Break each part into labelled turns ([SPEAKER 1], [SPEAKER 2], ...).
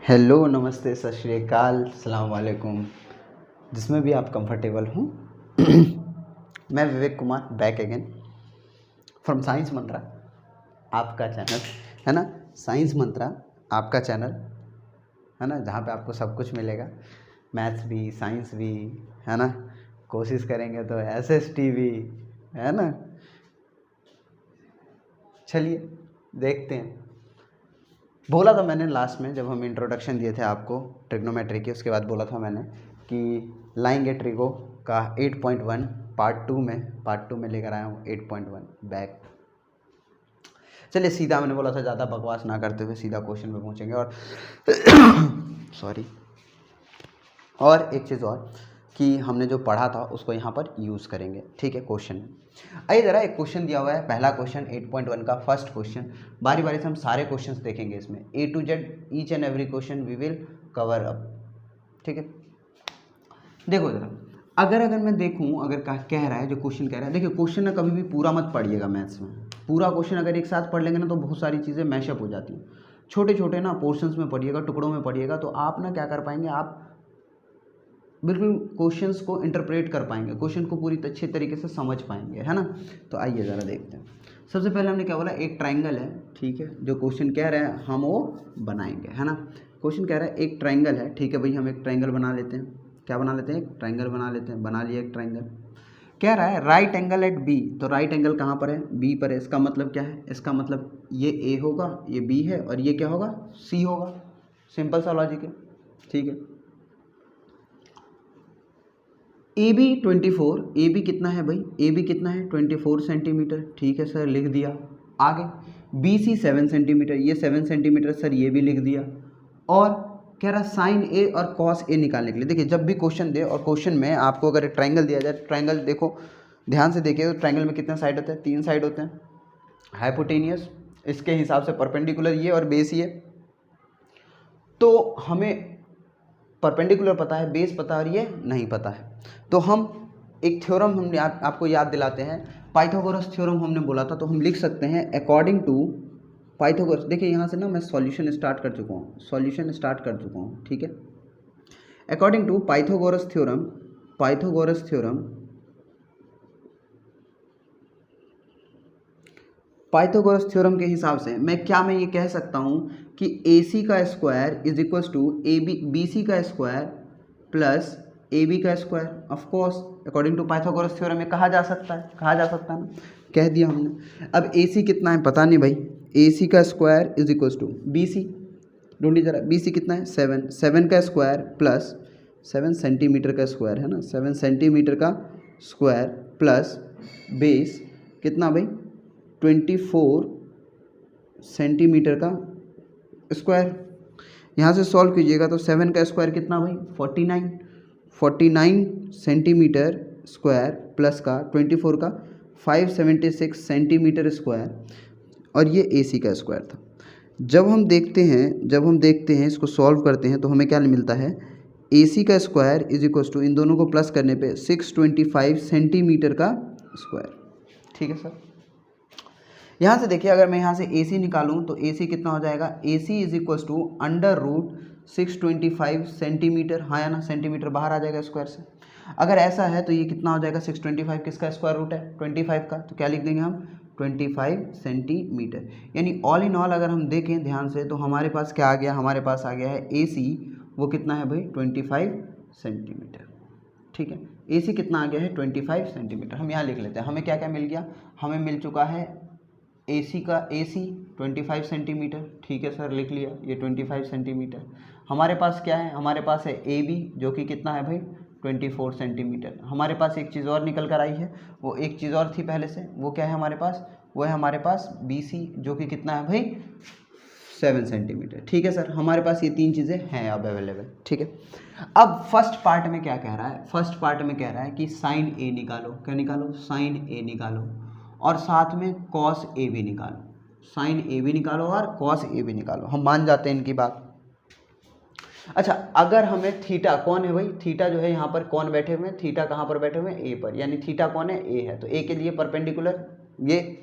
[SPEAKER 1] Hello, नमस्ते, सत श्री अकाल, अस्सलाम वालेकुम। जिसमें भी आप कंफर्टेबल हों। मैं Vivek Kumar back again from science Mantra, आपका चैनल है ना। साइंस मंत्रा आपका चैनल है ना, जहाँ पे आपको सब कुछ मिलेगा, मैथ्स भी साइंस भी है ना। कोशिश करेंगे तो एसएसटी भी है ना। चलिए देखते हैं। बोला था मैंने लास्ट में जब हम इंट्रोडक्शन दिए थे आपको ट्रिग्नोमेट्री की, उसके बाद बोला था मैंने कि लाएंगे ट्रिगो का 8.1 पार्ट टू में लेकर आया हूँ 8.1 बैक। चलिए सीधा, मैंने बोला था ज़्यादा बकवास ना करते हुए सीधा क्वेश्चन में पहुँचेंगे। और सॉरी, और एक चीज़ और कि हमने जो पढ़ा था उसको यहाँ पर यूज़ करेंगे, ठीक है। क्वेश्चन में आइए ज़रा, एक क्वेश्चन दिया हुआ है, पहला क्वेश्चन 8.1 का फर्स्ट क्वेश्चन। बारी बारी से हम सारे क्वेश्चंस देखेंगे इसमें, A to Z each and every question we will cover up, ठीक है। देखो ज़रा, अगर मैं देखूँ, अगर कह रहा है जो क्वेश्चन कह रहा है, देखिए क्वेश्चन ना कभी भी पूरा मत पढ़िएगा मैथ्स में। पूरा क्वेश्चन अगर एक साथ पढ़ लेंगे ना तो बहुत सारी चीज़ें मैशअप हो जाती हैं। छोटे छोटे ना पोर्शंस में पढ़िएगा, टुकड़ों में पढ़िएगा, तो आप ना क्या कर पाएंगे, आप बिल्कुल क्वेश्चंस को इंटरप्रेट कर पाएंगे, क्वेश्चन को पूरी अच्छे तरीके से समझ पाएंगे, है ना। तो आइए ज़रा देखते हैं। सबसे पहले हमने क्या बोला, एक ट्रायंगल है, ठीक है। जो क्वेश्चन कह रहे हैं हम वो बनाएंगे, है ना। क्वेश्चन कह रहा है एक ट्रायंगल है, ठीक है भाई, हम एक ट्रायंगल बना लेते हैं। क्या बना लेते हैं, एक ट्रायंगल बना लेते हैं। बना लिया एक ट्रायंगल। कह रहा है राइट एंगल एट बी, तो राइट एंगल कहाँ पर है, बी पर है। इसका मतलब क्या है, इसका मतलब ये ए होगा, ये बी है, और ये क्या होगा, सी होगा। सिंपल सा लॉजिक है, ठीक है। ए बी 24, ए बी कितना है भाई, ए बी कितना है 24 सेंटीमीटर, ठीक है सर, लिख दिया। आगे बी सी 7 सेंटीमीटर, ये 7 सेंटीमीटर सर, ये भी लिख दिया। और कह रहा साइन ए और कॉस ए निकालने के लिए, देखिए जब भी क्वेश्चन दे और क्वेश्चन में आपको अगर एक ट्रायंगल दिया जाए, ट्रायंगल देखो ध्यान से देखिए, तो ट्रायंगल में कितने साइड होते हैं, 3 साइड होते हैं। हाइपोटेनियस, इसके हिसाब से परपेंडिकुलर ये और बेस ये। तो हमें परपेंडिकुलर पता है, बेस पता है, और ये नहीं पता है। तो हम एक थ्योरम हमने आपको याद दिलाते हैं, पाइथागोरस थ्योरम हमने बोला था। तो हम लिख सकते हैं अकॉर्डिंग टू पाइथागोरस। देखिए यहाँ से ना मैं सॉल्यूशन स्टार्ट कर चुका हूँ, ठीक है। According to Pythagoras theorem, Pythagoras theorem के हिसाब से मैं ये कह सकता हूँ कि AC का square is equals to BC का स्क्वायर प्लस AB का square. Of course according to Pythagoras theorem में कहा जा सकता है ना, कह दिया हमने। अब AC कितना है पता नहीं भाई, AC का square is equals to BC, ढूंढिए जरा, BC कितना है 7 का स्क्वायर प्लस 7 सेंटीमीटर का स्क्वायर, है ना, 7 सेंटीमीटर का स्क्वायर प्लस बेस कितना भाई 24 सेंटीमीटर का स्क्वायर। यहाँ से सॉल्व कीजिएगा तो 7 का स्क्वायर कितना भाई 49 सेंटीमीटर स्क्वायर प्लस का 24 का 576 सेंटीमीटर स्क्वायर, और ये AC का स्क्वायर था। जब हम देखते हैं इसको सॉल्व करते हैं तो हमें क्या मिलता है, AC का स्क्वायर इज इक्वल टू, इन दोनों को प्लस करने पे 625 सेंटीमीटर का स्क्वायर, ठीक है सर। यहाँ से देखिए, अगर मैं यहाँ से AC निकालूँ तो AC कितना हो जाएगा, AC is equal to under root 625 centimetre, हाँ या ना, सेंटीमीटर बाहर आ जाएगा स्क्वायर से। अगर ऐसा है तो ये कितना हो जाएगा, 625 किसका स्क्वायर रूट है 25 का, तो क्या लिख देंगे हम 25 सेंटीमीटर। यानी ऑल इन ऑल अगर हम देखें ध्यान से तो हमारे पास क्या आ गया, हमारे पास आ गया है AC, वो कितना है भाई 25 सेंटीमीटर, ठीक है। AC कितना आ गया है 25 सेंटीमीटर। हम यहाँ लिख लेते हैं, हमें क्या क्या मिल गया, हमें मिल चुका है AC 25 सेंटीमीटर, ठीक है सर, लिख लिया ये 25 सेंटीमीटर। हमारे पास क्या है, हमारे पास है AB जो कि कितना है भाई 24 सेंटीमीटर। हमारे पास एक चीज़ और निकल कर आई है, वो एक चीज़ और थी पहले से, वो क्या है हमारे पास, वो है हमारे पास BC जो कि कितना है भाई 7 सेंटीमीटर, ठीक है सर। हमारे पास ये 3 चीज़ें हैं अब अवेलेबल, ठीक है। अब फर्स्ट पार्ट में क्या कह रहा है, फर्स्ट पार्ट में कह रहा है कि साइन A निकालो, क्या निकालो, साइन A निकालो, और साथ में कॉस ए भी निकालो, साइन ए भी निकालो और कॉस ए भी निकालो। हम मान जाते हैं इनकी बात। अच्छा, अगर हमें थीटा, कौन है भाई, थीटा जो है यहाँ पर कौन बैठे हुए हैं, थीटा कहाँ पर बैठे हुए हैं, ए पर, यानी थीटा कौन है, ए है। तो ए के लिए परपेंडिकुलर ये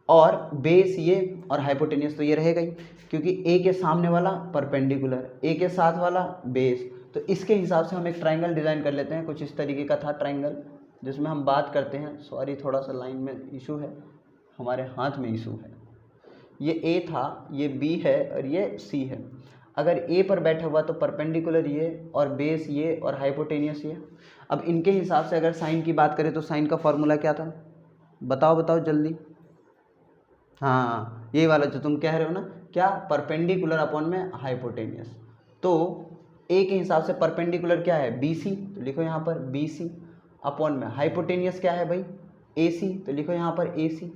[SPEAKER 1] और बेस ये और हाइपोटेनियस तो ये रहेगा ही, क्योंकि ए के सामने वाला परपेंडिकुलर, ए के साथ वाला बेस। तो इसके हिसाब से हम एक ट्रायंगल डिज़ाइन कर लेते हैं। कुछ इस तरीके का था ट्रायंगल जिसमें हम बात करते हैं, सॉरी थोड़ा सा लाइन में इशू है, हमारे हाथ में इशू है। ये ए था, ये बी है और ये सी है। अगर ए पर बैठा हुआ तो परपेंडिकुलर ये और बेस ये और हाइपोटेनियस ये। अब इनके हिसाब से अगर साइन की बात करें तो साइन का फॉर्मूला क्या था, बताओ बताओ जल्दी। हाँ, ये वाला जो तुम कह रहे हो ना, क्या, परपेंडिकुलर अपॉन में हाइपोटेनियस। तो ए के हिसाब से परपेंडिकुलर क्या है, बी सी, तो लिखो यहाँ पर बी सी, अपॉन में हाइपोटेनियस क्या है भाई, ए सी, तो लिखो यहाँ पर ए सी।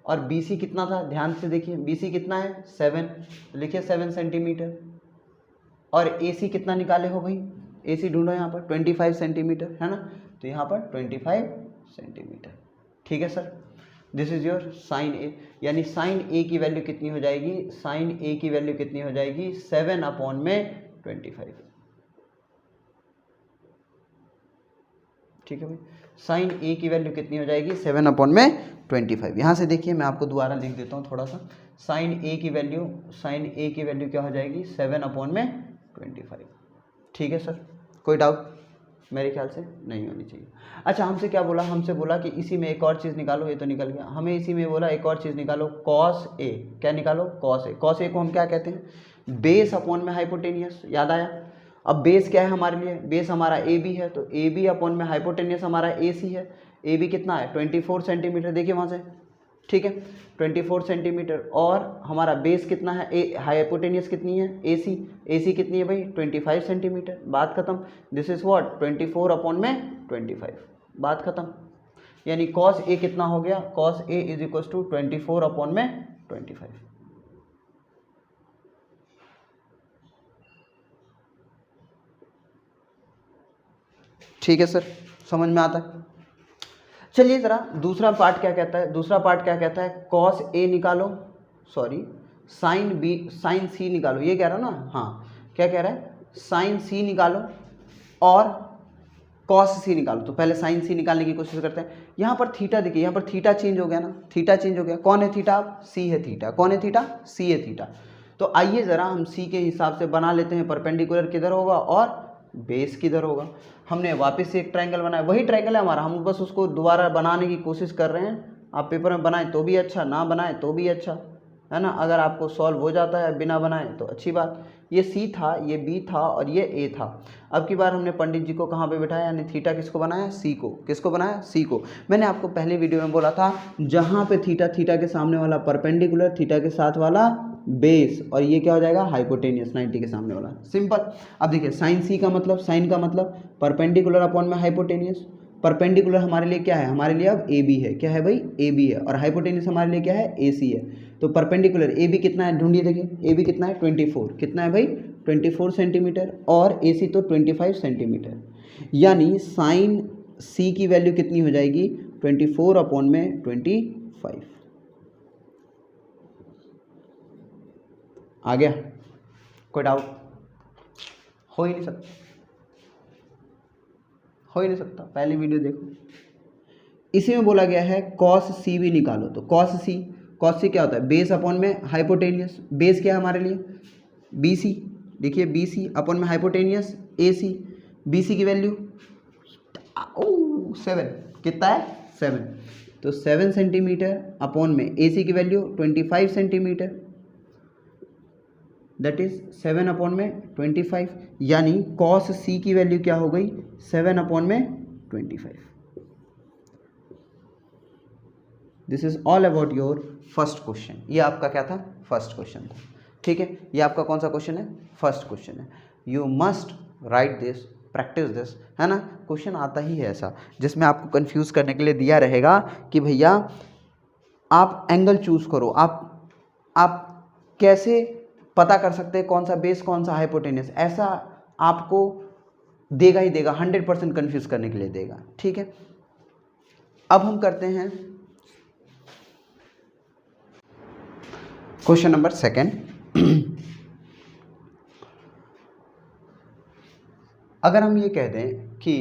[SPEAKER 1] और बी सी कितना था, ध्यान से देखिए, बी सी कितना है 7, तो लिखिए 7 सेंटीमीटर। और ए सी कितना निकाले हो भाई, ए सी ढूंढो यहाँ पर 25 सेंटीमीटर है ना, तो यहाँ पर 25 सेंटीमीटर। ठीक है sir, this is your sine A. यानी साइन ए की वैल्यू कितनी हो जाएगी, साइन ए की वैल्यू कितनी हो जाएगी 7 अपॉन में 25। ठीक है भाई, साइन ए की वैल्यू कितनी हो जाएगी 7 अपॉन में 25। यहाँ से देखिए मैं आपको दोबारा लिख देता हूँ थोड़ा सा, साइन ए की वैल्यू क्या हो जाएगी 7 अपॉन में 25। ठीक है सर, कोई डाउट मेरे ख्याल से नहीं होनी चाहिए। अच्छा, हमसे क्या बोला, हमसे बोला कि इसी में एक और चीज़ निकालो, ये तो निकल गया। हमें इसी में बोला एक और चीज़ निकालो, कॉस ए। क्या निकालो, कॉस ए। कॉस ए को हम क्या कहते हैं, बेस अपॉन में हाइपोटेनियस, याद आया। अब बेस क्या है हमारे लिए, बेस हमारा ए बी है, तो ए बी अपॉन में हाइपोटेनियस हमारा ए सी है। ए बी कितना है 24 सेंटीमीटर, देखिए वहाँ से, ठीक है 24 सेंटीमीटर। और हमारा बेस कितना है, ए हाइपोटेनियस कितनी है ए सी कितनी है भाई 25 सेंटीमीटर, बात खत्म। दिस इज व्हाट 24 अपॉन में 25, बात खत्म। यानी कॉस ए कितना हो गया, cos A is equal to 24 upon में 25। ठीक है सर, समझ में आता है। चलिए ज़रा दूसरा पार्ट क्या कहता है, दूसरा पार्ट क्या कहता है, कॉस ए निकालो, सॉरी साइन बी, साइन सी निकालो, ये कह रहा ना, हाँ क्या कह रहा है, साइन सी निकालो और कॉस सी निकालो। तो पहले साइन सी निकालने की कोशिश करते हैं। यहाँ पर थीटा देखिए, यहाँ पर थीटा चेंज हो गया ना, थीटा चेंज हो गया। कौन है थीटा, सी है थीटा, कौन है थीटा, सी है थीटा। तो आइए ज़रा हम सी के हिसाब से बना लेते हैं, परपेंडिकुलर किधर होगा और बेस किधर होगा। हमने वापस से एक ट्रायंगल बनाया, वही ट्रायंगल है हमारा, हम बस उसको दोबारा बनाने की कोशिश कर रहे हैं। आप पेपर में बनाएं तो भी अच्छा, ना बनाएं तो भी अच्छा है ना। अगर आपको सॉल्व हो जाता है बिना बनाए तो अच्छी बात। ये सी था, ये बी था और ये ए था। अब की बार हमने पंडित जी को कहाँ पे बिठाया, यानी थीटा किसको बनाया, सी को। किसको बनाया, सी को। मैंने आपको पहले वीडियो में बोला था, जहाँ पे थीटा, थीटा के सामने वाला परपेंडिकुलर, थीटा के साथ वाला बेस, और ये क्या हो जाएगा हाइपोटेनियस, 90 के सामने वाला, सिंपल। अब देखिए साइन सी का मतलब, साइन का मतलब परपेंडिकुलर अपॉन में हाइपोटेनियस। परपेंडिकुलर हमारे लिए क्या है, हमारे लिए अब ए बी है, क्या है भाई ए बी है, और हाइपोटेनियस हमारे लिए क्या है ए सी है। तो परपेंडिकुलर ए बी कितना है ढूंढिए, देखिए ए बी कितना है 24, कितना है भाई 24 सेंटीमीटर, और ए सी तो 25 सेंटीमीटर। यानी साइन सी की वैल्यू कितनी हो जाएगी 24 अपॉन में 25। आ गया, कोई डाउट, हो ही नहीं सकता, हो ही नहीं सकता, पहली वीडियो देखो। इसी में बोला गया है कॉस सी भी निकालो। तो कॉस सी क्या होता है, बेस अपॉन में हाइपोटेनियस। बेस क्या है हमारे लिए बी सी, देखिए बी सी अपॉन में hypotenuse A C. B C की वैल्यू 7, कितना है 7, तो 7 सेंटीमीटर अपॉन में ए सी की value 25 centimetre, that is 7 upon में 25। यानी कॉस सी की वैल्यू क्या हो गई 7 अपॉन में 25। This is all about your first question. ये आपका क्या था, फर्स्ट क्वेश्चन था। ठीक है, ये आपका कौन सा क्वेश्चन है, फर्स्ट क्वेश्चन है। You must write this, practice this, है ना। क्वेश्चन आता ही है ऐसा जिसमें आपको कंफ्यूज करने के लिए दिया रहेगा कि भैया आप एंगल चूज करो, आप कैसे पता कर सकते हैं कौन सा बेस कौन सा हाइपोटेनियस, ऐसा आपको देगा ही देगा, 100% कंफ्यूज करने के लिए देगा। ठीक है, अब हम करते हैं क्वेश्चन नंबर सेकंड। अगर हम ये कह दें कि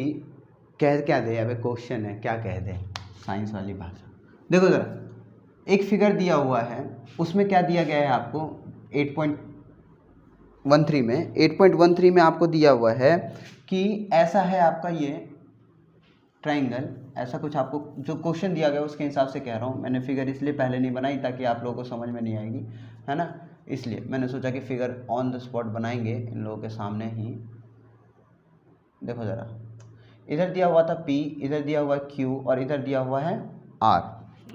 [SPEAKER 1] कह क्या दें, अब क्वेश्चन है क्या कह दें, साइंस वाली भाषा। देखो जरा, एक फिगर दिया हुआ है, उसमें क्या दिया गया है आपको 8.13 में आपको दिया हुआ है कि ऐसा है आपका ये ट्राइंगल, ऐसा कुछ आपको जो क्वेश्चन दिया गया उसके हिसाब से कह रहा हूँ। मैंने फिगर इसलिए पहले नहीं बनाई ताकि आप लोगों को समझ में नहीं आएगी, है ना, इसलिए मैंने सोचा कि फिगर ऑन द स्पॉट बनाएंगे इन लोगों के सामने ही। देखो ज़रा, इधर दिया हुआ था P, इधर दिया हुआ है Q और इधर दिया हुआ है R,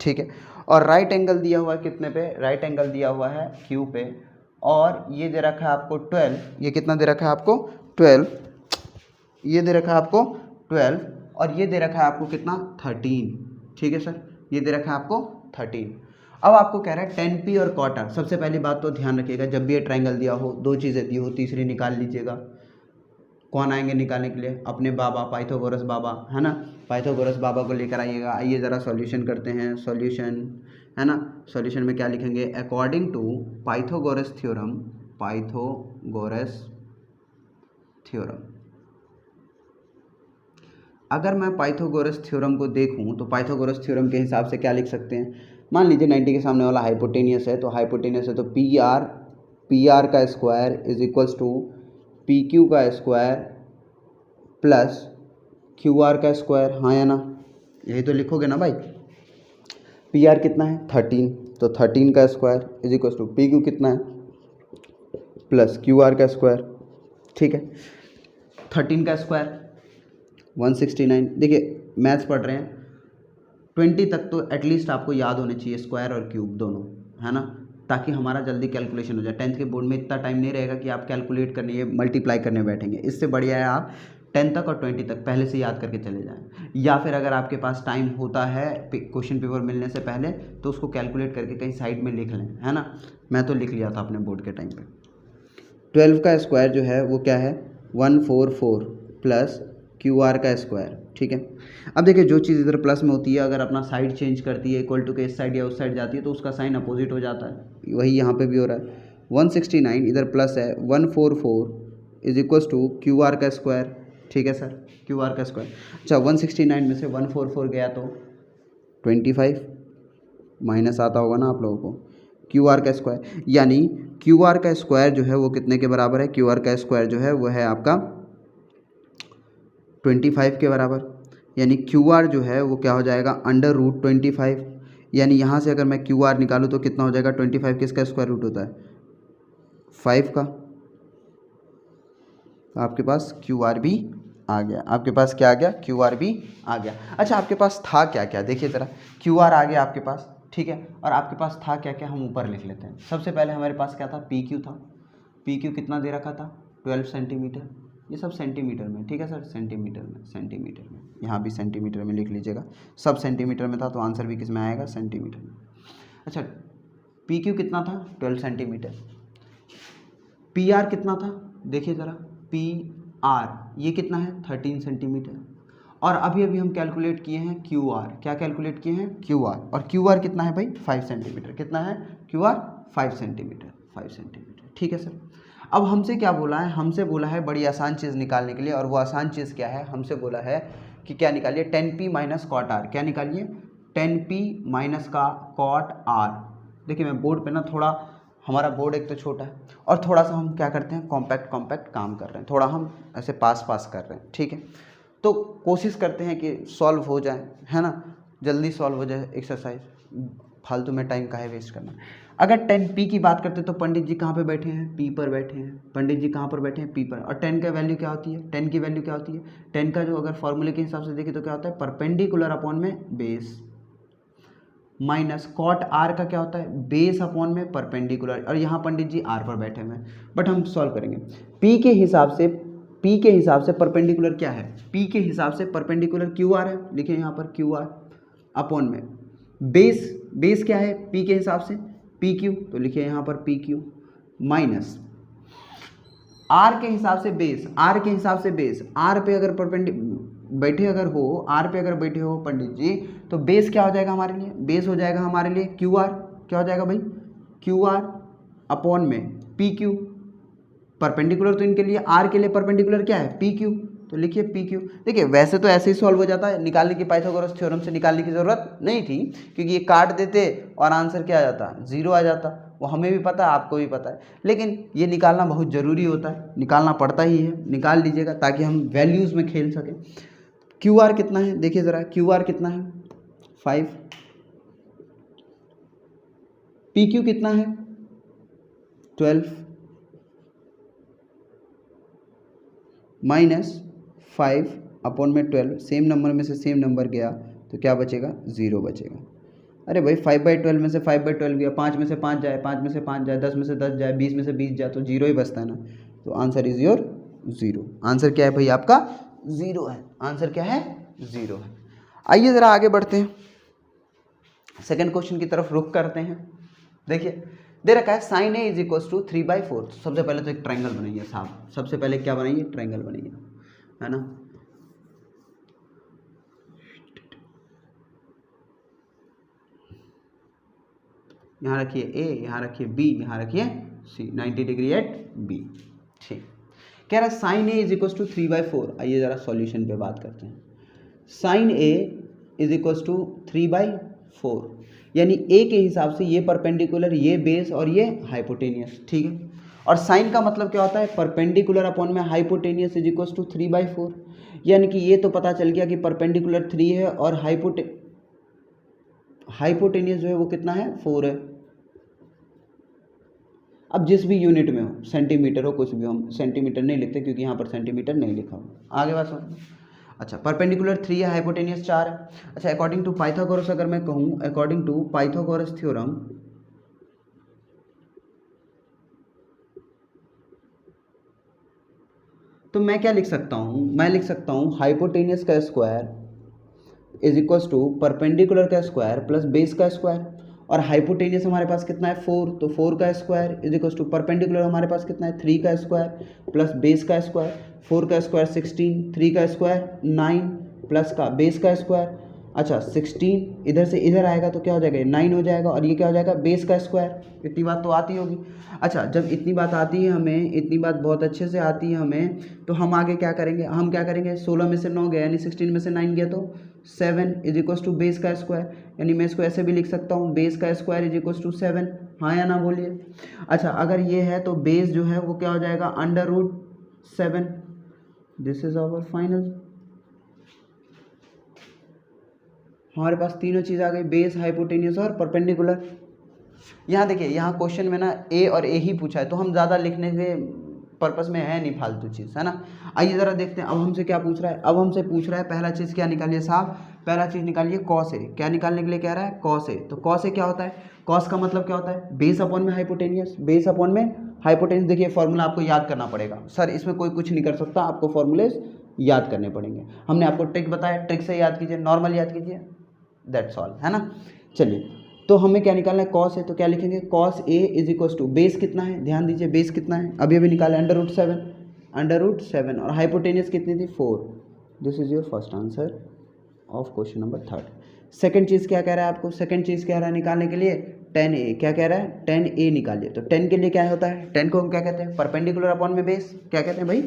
[SPEAKER 1] ठीक है। और राइट एंगल दिया हुआ है कितने पे, राइट एंगल दिया हुआ है Q पे, और ये दे रखा है आपको 12, ये कितना दे रखा है आपको 12, ये दे रखा है आपको 12 और ये दे रखा है आपको कितना 13, ठीक है सर, ये दे रखा है आपको 13। अब आपको कह रहा है 10P और cot r। सबसे पहली बात तो ध्यान रखिएगा, जब भी ये ट्राइंगल दिया हो, दो चीज़ें दी हो, तीसरी निकाल लीजिएगा। कौन आएंगे निकालने के लिए, अपने बाबा पाइथागोरस बाबा, है ना, पाइथागोरस बाबा को लेकर आइएगा। आइए ज़रा सॉल्यूशन करते हैं, सॉल्यूशन, है ना, सॉल्यूशन में क्या लिखेंगे, according to Pythagoras theorem, Pythagoras theorem. अगर मैं पाइथागोरस थ्योरम को देखूं तो पाइथागोरस थ्योरम के हिसाब से क्या लिख सकते हैं, मान लीजिए 90 के सामने वाला हाइपोटेनियस है, तो हाइपोटेनियस है तो पी आर का square is equals to P Q का स्क्वायर प्लस क्यू आर का स्क्वायर, हाँ या ना, यही तो लिखोगे ना भाई। पी आर कितना है 13, तो 13 का square is equals to P Q कितना है प्लस क्यू आर का स्क्वायर, ठीक है। 13 का स्क्वायर 169। देखिए मैथ्स पढ़ रहे हैं, 20 तक तो एटलीस्ट आपको याद होने चाहिए स्क्वायर और क्यूब दोनों, है ना, ताकि हमारा जल्दी कैलकुलेशन हो जाए। 10th के बोर्ड में इतना टाइम नहीं रहेगा कि आप कैलकुलेट करने, ये मल्टीप्लाई करने बैठेंगे। इससे बढ़िया है आप 10 तक और 20 तक पहले से याद करके चले जाएं, या फिर अगर आपके पास टाइम होता है क्वेश्चन पेपर मिलने से पहले तो उसको कैलकुलेट करके कहीं साइड में लिख लें, है ना। मैं तो लिख लिया था अपने बोर्ड के टाइम पर। 12 का स्क्वायर जो है वो क्या है 144 प्लस क्यू आर का स्क्वायर, ठीक है। अब देखिए जो चीज़ इधर प्लस में होती है, अगर अपना साइड चेंज करती है, इक्वल टू के इस साइड या उस साइड जाती है, तो उसका साइन अपोजिट हो जाता है। वही यहाँ पे भी हो रहा है। 169 इधर प्लस है, 144 is equals to Q R का स्क्वायर, ठीक है सर, क्यू आर का स्क्वायर। अच्छा 169 में से 144 गया तो 25 माइनस आता होगा ना आप लोगों को, क्यू आर का स्क्वायर, यानी क्यू आर का स्क्वायर जो है वो कितने के बराबर है, क्यू आर का स्क्वायर जो है वो है आपका 25 के बराबर, यानी क्यू आर जो है वो क्या हो जाएगा √25, यानी यहाँ से अगर मैं क्यू आर निकालूँ तो कितना हो जाएगा 25 किसका स्क्वायर रूट होता है 5 का, तो आपके पास क्यू आर भी आ गया, आपके पास क्या आ गया क्यू आर भी आ गया। अच्छा आपके पास था क्या क्या, देखिए ज़रा, क्यू आर आ गया आपके पास, ठीक है, और आपके पास था क्या क्या हम ऊपर लिख लेते हैं। सबसे पहले हमारे पास क्या था, पी क्यू था, पी क्यू कितना दे रखा था 12 सेंटीमीटर, ये सब सेंटीमीटर में, ठीक है सर, सेंटीमीटर में, यहाँ भी सेंटीमीटर में लिख लीजिएगा, सब सेंटीमीटर में था तो आंसर भी किस में आएगा सेंटीमीटर में। अच्छा पी क्यू कितना था 12 सेंटीमीटर, पी आर कितना था देखिए ज़रा, पी आर ये कितना है 13 सेंटीमीटर, और अभी अभी हम कैलकुलेट किए हैं क्यू आर, क्या कैलकुलेट किए हैं क्यू आर, और क्यू आर कितना है भाई 5 सेंटीमीटर, कितना है क्यू आर 5 सेंटीमीटर, ठीक है सर। अब हमसे क्या बोला है, हमसे बोला है बड़ी आसान चीज़ निकालने के लिए, और वो आसान चीज़ क्या है, हमसे बोला है कि क्या निकालिए 10P माइनस कॉट आर, क्या निकालिए 10P माइनस का कॉट आर। देखिए मैं बोर्ड पे ना थोड़ा, हमारा बोर्ड एक तो छोटा है और थोड़ा सा हम क्या करते हैं कॉम्पैक्ट काम कर रहे हैं, थोड़ा हम ऐसे पास कर रहे हैं, ठीक है, तो कोशिश करते हैं कि सॉल्व हो जाए, है ना, जल्दी सॉल्व हो जाए एक्सरसाइज, फालतू में टाइम काहे वेस्ट करना। अगर 10P की बात करते तो पंडित जी कहाँ पे बैठे हैं, P पर बैठे हैं, पंडित जी कहाँ पर बैठे हैं P पर, और 10 का वैल्यू क्या होती है, 10 की वैल्यू क्या होती है, 10 का जो अगर फॉर्मूले के हिसाब से देखें तो क्या होता है परपेंडिकुलर अपॉन में बेस, माइनस कॉट आर का क्या होता है बेस अपॉन में परपेंडिकुलर, और यहाँ पंडित जी आर पर बैठे हुए हैं, बट हम सॉल्व करेंगे। P के हिसाब से परपेंडिकुलर क्या है, P के हिसाब से परपेंडिकुलर क्यू आर है, लिखिए यहाँ पर क्यू आर अपॉन में बेस क्या है P के हिसाब से पी क्यू, तो लिखिए यहाँ पर पी क्यू, माइनस आर के हिसाब से बेस, आर पे अगर बैठे हो पंडित जी, तो बेस क्या हो जाएगा हमारे लिए, बेस हो जाएगा हमारे लिए क्यू आर, क्या हो जाएगा भाई क्यू आर अपॉन में पी क्यू, परपेंडिकुलर तो इनके लिए, आर के लिए परपेंडिकुलर क्या है पी क्यू, तो लिखिए पी क्यू। देखिए वैसे तो ऐसे ही सॉल्व हो जाता है, निकालने की पाइथागोरस थ्योरम से निकालने की ज़रूरत नहीं थी, क्योंकि ये काट देते और आंसर क्या आ जाता, 0 आ जाता। वो हमें भी पता है, आपको भी पता है, लेकिन ये निकालना बहुत ज़रूरी होता है, निकालना पड़ता ही है, निकाल लीजिएगा ताकि हम वैल्यूज़ में खेल सकें। क्यू आर कितना है देखिए ज़रा, क्यू आर कितना है 5, पी क्यू कितना है 12 -5/12, सेम नंबर में से सेम नंबर गया तो क्या बचेगा, 0 बचेगा। अरे भाई 5/12 में से 5/12 गया, 5 में से 5 जाए, 5 में से 5 जाए, 10 में से 10 जाए, 20 में से 20 जाए, तो 0 ही बचता है ना। तो आंसर इज योर 0। आंसर क्या है भाई आपका 0 है। आंसर क्या है 0 है। आइए ज़रा आगे बढ़ते हैं, सेकंड क्वेश्चन की तरफ रुख करते हैं। देखिए दे रखा है sin A is equal to 3/4। सबसे पहले तो एक ट्रायंगल बनाइए साहब, सबसे पहले क्या बनाइए, ट्रायंगल बनाइए, है ना। यहाँ रखिए A, यहाँ रखिए B, यहाँ रखिए C, 90 डिग्री एट B। ठीक, कह रहा है sin A is equal to 3/4। आइए ज़रा सॉल्यूशन पे बात करते हैं। sin A is equal to 3/4, यानी A के हिसाब से ये परपेंडिकुलर, ये बेस और ये हाइपोटेनियस, ठीक है। और साइन का मतलब क्या होता है, परपेंडिकुलर अपॉन में हाइपोटेनियस इज इक्वल टू 3/4, यानी कि ये तो पता चल गया कि परपेंडिकुलर 3 है और हाइपोटेनियस जो है वो कितना है, 4 है। अब जिस भी यूनिट में हो, सेंटीमीटर हो, कुछ भी हो, हम सेंटीमीटर नहीं लिखते क्योंकि यहाँ पर सेंटीमीटर नहीं लिखा हो। आगे बात समझ। अच्छा, परपेंडिकुलर 3 है, हाइपोटेनियस 4 है। अच्छा, अकॉर्डिंग टू पाइथागोरस अगर मैं कहूँ, अकॉर्डिंग टू पाइथागोरस थ्योरम, तो मैं क्या लिख सकता हूँ, मैं लिख सकता हूँ हाइपोटेनियस का square is equal to perpendicular का स्क्वायर प्लस बेस का स्क्वायर। और हाइपोटेनियस हमारे पास कितना है 4, तो 4 का square is equal to perpendicular हमारे पास कितना है 3 का स्क्वायर प्लस बेस का स्क्वायर। 4 का स्क्वायर 16, 3 का स्क्वायर 9 प्लस का बेस का स्क्वायर। अच्छा, 16 इधर से इधर आएगा तो क्या हो जाएगा, 9 हो जाएगा, और ये क्या हो जाएगा, बेस का स्क्वायर। इतनी बात तो आती होगी। अच्छा, जब इतनी बात आती है हमें, इतनी बात बहुत अच्छे से आती है हमें, तो हम आगे क्या करेंगे, हम क्या करेंगे, 16 में से 9 गया यानी 16 में से 9 गया तो 7 इज इक्वल टू बेस का स्क्वायर, यानी मैं इसको ऐसे भी लिख सकता हूँ, बेस का स्क्वायर इज इक्वल टू 7। हाँ या ना बोलिए। अच्छा, अगर ये है तो बेस जो है वो क्या हो जाएगा, √7। This is our final. हमारे पास तीनों चीज़ आ गई, बेस, हाइपोटेनियस और परपेंडिकुलर। यहाँ देखिए, यहाँ क्वेश्चन में ना ए और ए ही पूछा है, तो हम ज़्यादा लिखने के पर्पस में है नहीं, फालतू चीज़ है ना। आइए ज़रा देखते हैं अब हमसे क्या पूछ रहा है। अब हमसे पूछ रहा है पहला चीज़ क्या निकालिए साहब, पहला चीज़ निकालिए कॉस ए। क्या निकालने के लिए कह रहा है, कॉस ए। तो कॉस ए क्या होता है, कॉस का मतलब क्या होता है, बेस अपॉन में हाइपोटेनियस, बेस अपॉन में हाइपोटेनियस। देखिए फॉर्मूला आपको याद करना पड़ेगा सर, इसमें कोई कुछ नहीं कर सकता, आपको फॉर्मूले याद करने पड़ेंगे। हमने आपको ट्रिक बताया, ट्रिक से याद कीजिए, नॉर्मल याद कीजिए, दैट्स ऑल, है ना। चलिए, तो हमें क्या निकालना है, कॉस है, तो क्या लिखेंगे, cos A is equal to base कितना है, ध्यान दीजिए बेस कितना है, अभी अभी निकाला √7, और हाइपोटेनियस कितनी थी 4। This is your first answer of question number 3। Second चीज़ क्या कह रहा है आपको, सेकंड चीज़ कह रहा है निकालने के लिए 10A। क्या कह रहा है, 10A निकालिए। तो 10 के लिए क्या होता है, 10 को हम क्या कहते हैं, परपेंडिकुलर अपॉन में बेस। क्या कहते हैं भाई,